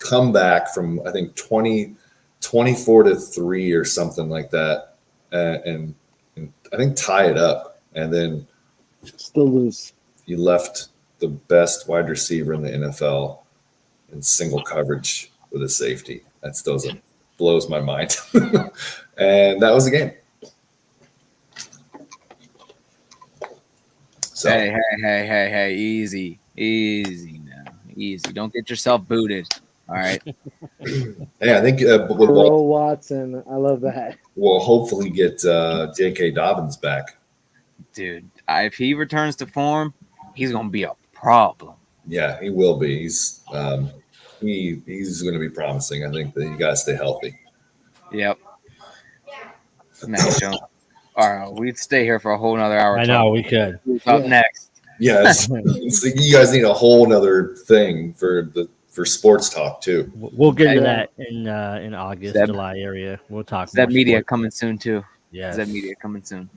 come back from, I think 24-3 or something like that, and I think tie it up, and then Still lose. you left the best wide receiver in the NFL in single coverage with a safety. That still blows my mind. And that was the game. So Hey, easy now. Easy. Don't get yourself booted. All right. yeah, I think Earl Watson. I love that. we'll hopefully get J.K. Dobbins back. Dude, if he returns to form, he's going to be a problem. Yeah, he will be. He's he's going to be promising. I think that you got to stay healthy. Yep. Mac Jones. All right, we'd stay here for a whole nother hour. I know we could. Up Yeah. next. Yeah, you guys need a whole nother thing for the for sports talk too. We'll get into Yeah. that in August, Zeb. July area. We'll talk Zeb more Media sports. coming soon too. Yes. Zeb Media coming soon.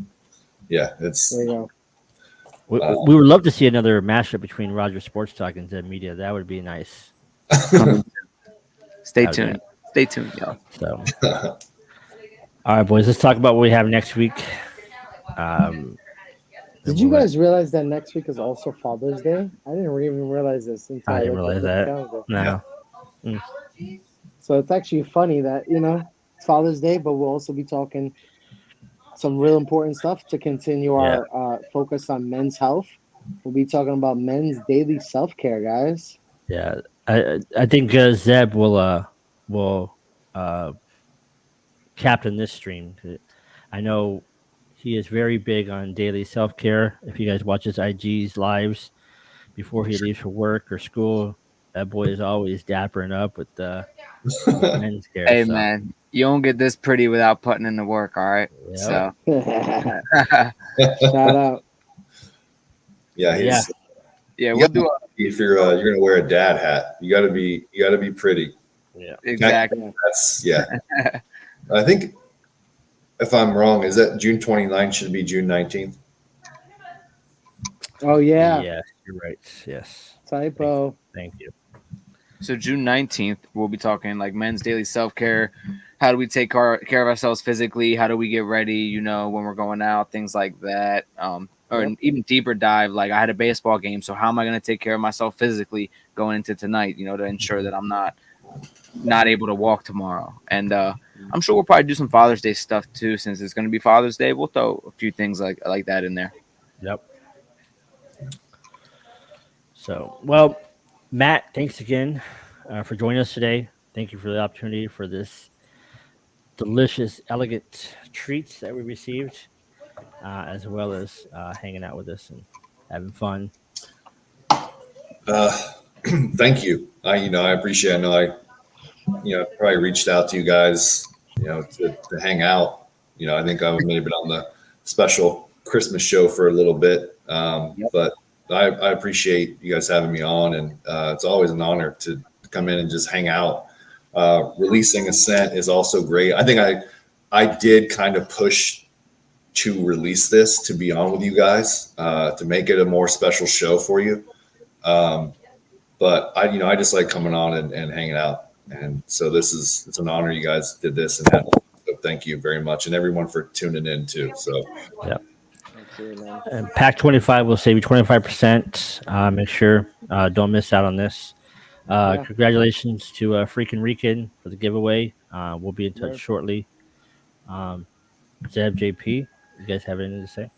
Yeah, it's There you go. We would love to see another mashup between Roger Sports Talk and Zeb Media. That would be nice. Coming soon. Stay Okay. tuned. Stay tuned, y'all. So, all right, boys, let's talk about what we have next week. Did you guys realize that next week is also Father's Day? I didn't even realize this until I didn't looked realize at the that. calendar. No. So it's actually funny that, it's Father's Day, but we'll also be talking some real important stuff to continue our focus on men's health. We'll be talking about men's daily self-care, guys. Yeah, I think Zeb will captain this stream. I know he is very big on daily self-care. If you guys watch his IG's lives before he leaves for work or school, that boy is always dappering up with men's care. Hey so, man, you don't get this pretty without putting in the work. All right. Yep. So Shout out. yeah, he's, yeah, we'll do if you're gonna wear a dad hat, you gotta be pretty. exactly. That's I think if I'm wrong, is that June 29th should be June 19th? Oh, yeah. Yes, you're right. Yes. Typo. Thank you. So June 19th, we'll be talking like men's daily self-care. How do we take care of ourselves physically? How do we get ready, when we're going out, things like that. Or an even deeper dive, like I had a baseball game, so how am I going to take care of myself physically going into tonight, to ensure that I'm not able to walk tomorrow. And I'm sure we'll probably do some Father's Day stuff too, since it's going to be Father's Day. We'll throw a few things like that in there. Yep. So, well, Matt, thanks again for joining us today. Thank you for the opportunity for this delicious, elegant treats that we received, as well as hanging out with us and having fun. Thank you. I appreciate. I know I probably reached out to you guys, to hang out. I think I may have been on the special Christmas show for a little bit, but I appreciate you guys having me on, and it's always an honor to come in and just hang out. Releasing a scent is also great. I think I did kind of push to release this, to be on with you guys, to make it a more special show for you. But I just like coming on and hanging out. And so it's an honor you guys did this and had. So thank you very much. And everyone for tuning in too. So yeah. And Pack 25 will save you 25%. Make sure don't miss out on this. Congratulations to Freaking Rican for the giveaway. We'll be in touch shortly. Zeb, JP, you guys have anything to say?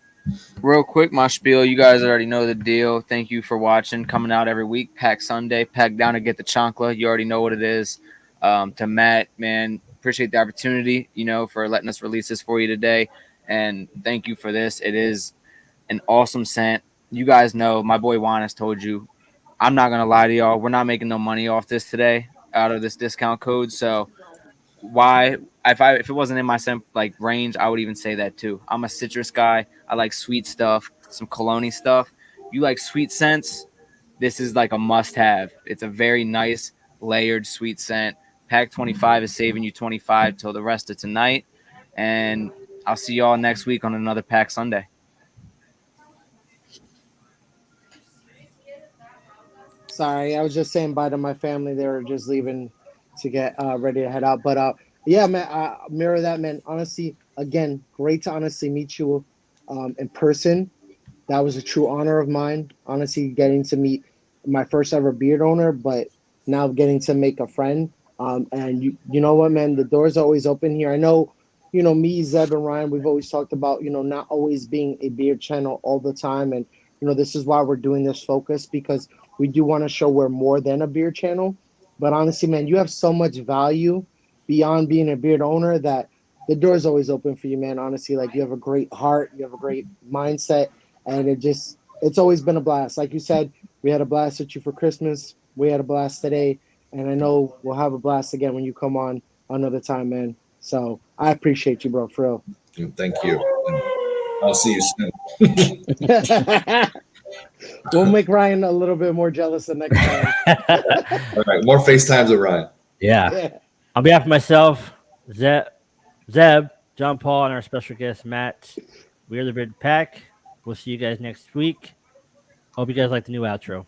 Real quick, my spiel. You guys already know the deal. Thank you for watching. Coming out every week. Pack Sunday. Pack down to get the chancla. You already know what it is. To Matt, man, appreciate the opportunity, for letting us release this for you today. And thank you for this. It is an awesome scent. You guys know my boy Juan has told you. I'm not going to lie to y'all. We're not making no money off this today out of this discount code. So why? If it wasn't in my scent range, I would even say that too. I'm a citrus guy. I like sweet stuff, some cologne stuff. You like sweet scents? This is like a must-have. It's a very nice layered sweet scent. Pack 25 is saving you 25 till the rest of tonight, and I'll see y'all next week on another Pack Sunday. Sorry, I was just saying bye to my family. They were just leaving to get ready to head out. But yeah, man, mirror that, man. Honestly, again, great to honestly meet you in person. That was a true honor of mine. Honestly, getting to meet my first ever beard owner, but now getting to make a friend. And you know what, man, the door's always open here. I know, me, Zeb, and Ryan, we've always talked about, not always being a beard channel all the time. And, this is why we're doing this focus, because we do want to show we're more than a beard channel. But honestly, man, you have so much value beyond being a beard owner that the door's always open for you, man. Honestly, you have a great heart, you have a great mindset, and it's always been a blast. Like you said, we had a blast with you for Christmas. We had a blast today, and I know we'll have a blast again when you come on another time, man. So I appreciate you, bro, for real. thank you. I'll see you soon. We'll make Ryan a little bit more jealous the next time. All right, more FaceTimes with Ryan. Yeah. Yeah. On behalf of myself, Zeb, John Paul, and our special guest, Matt, we are the Red Pack. We'll see you guys next week. Hope you guys like the new outro.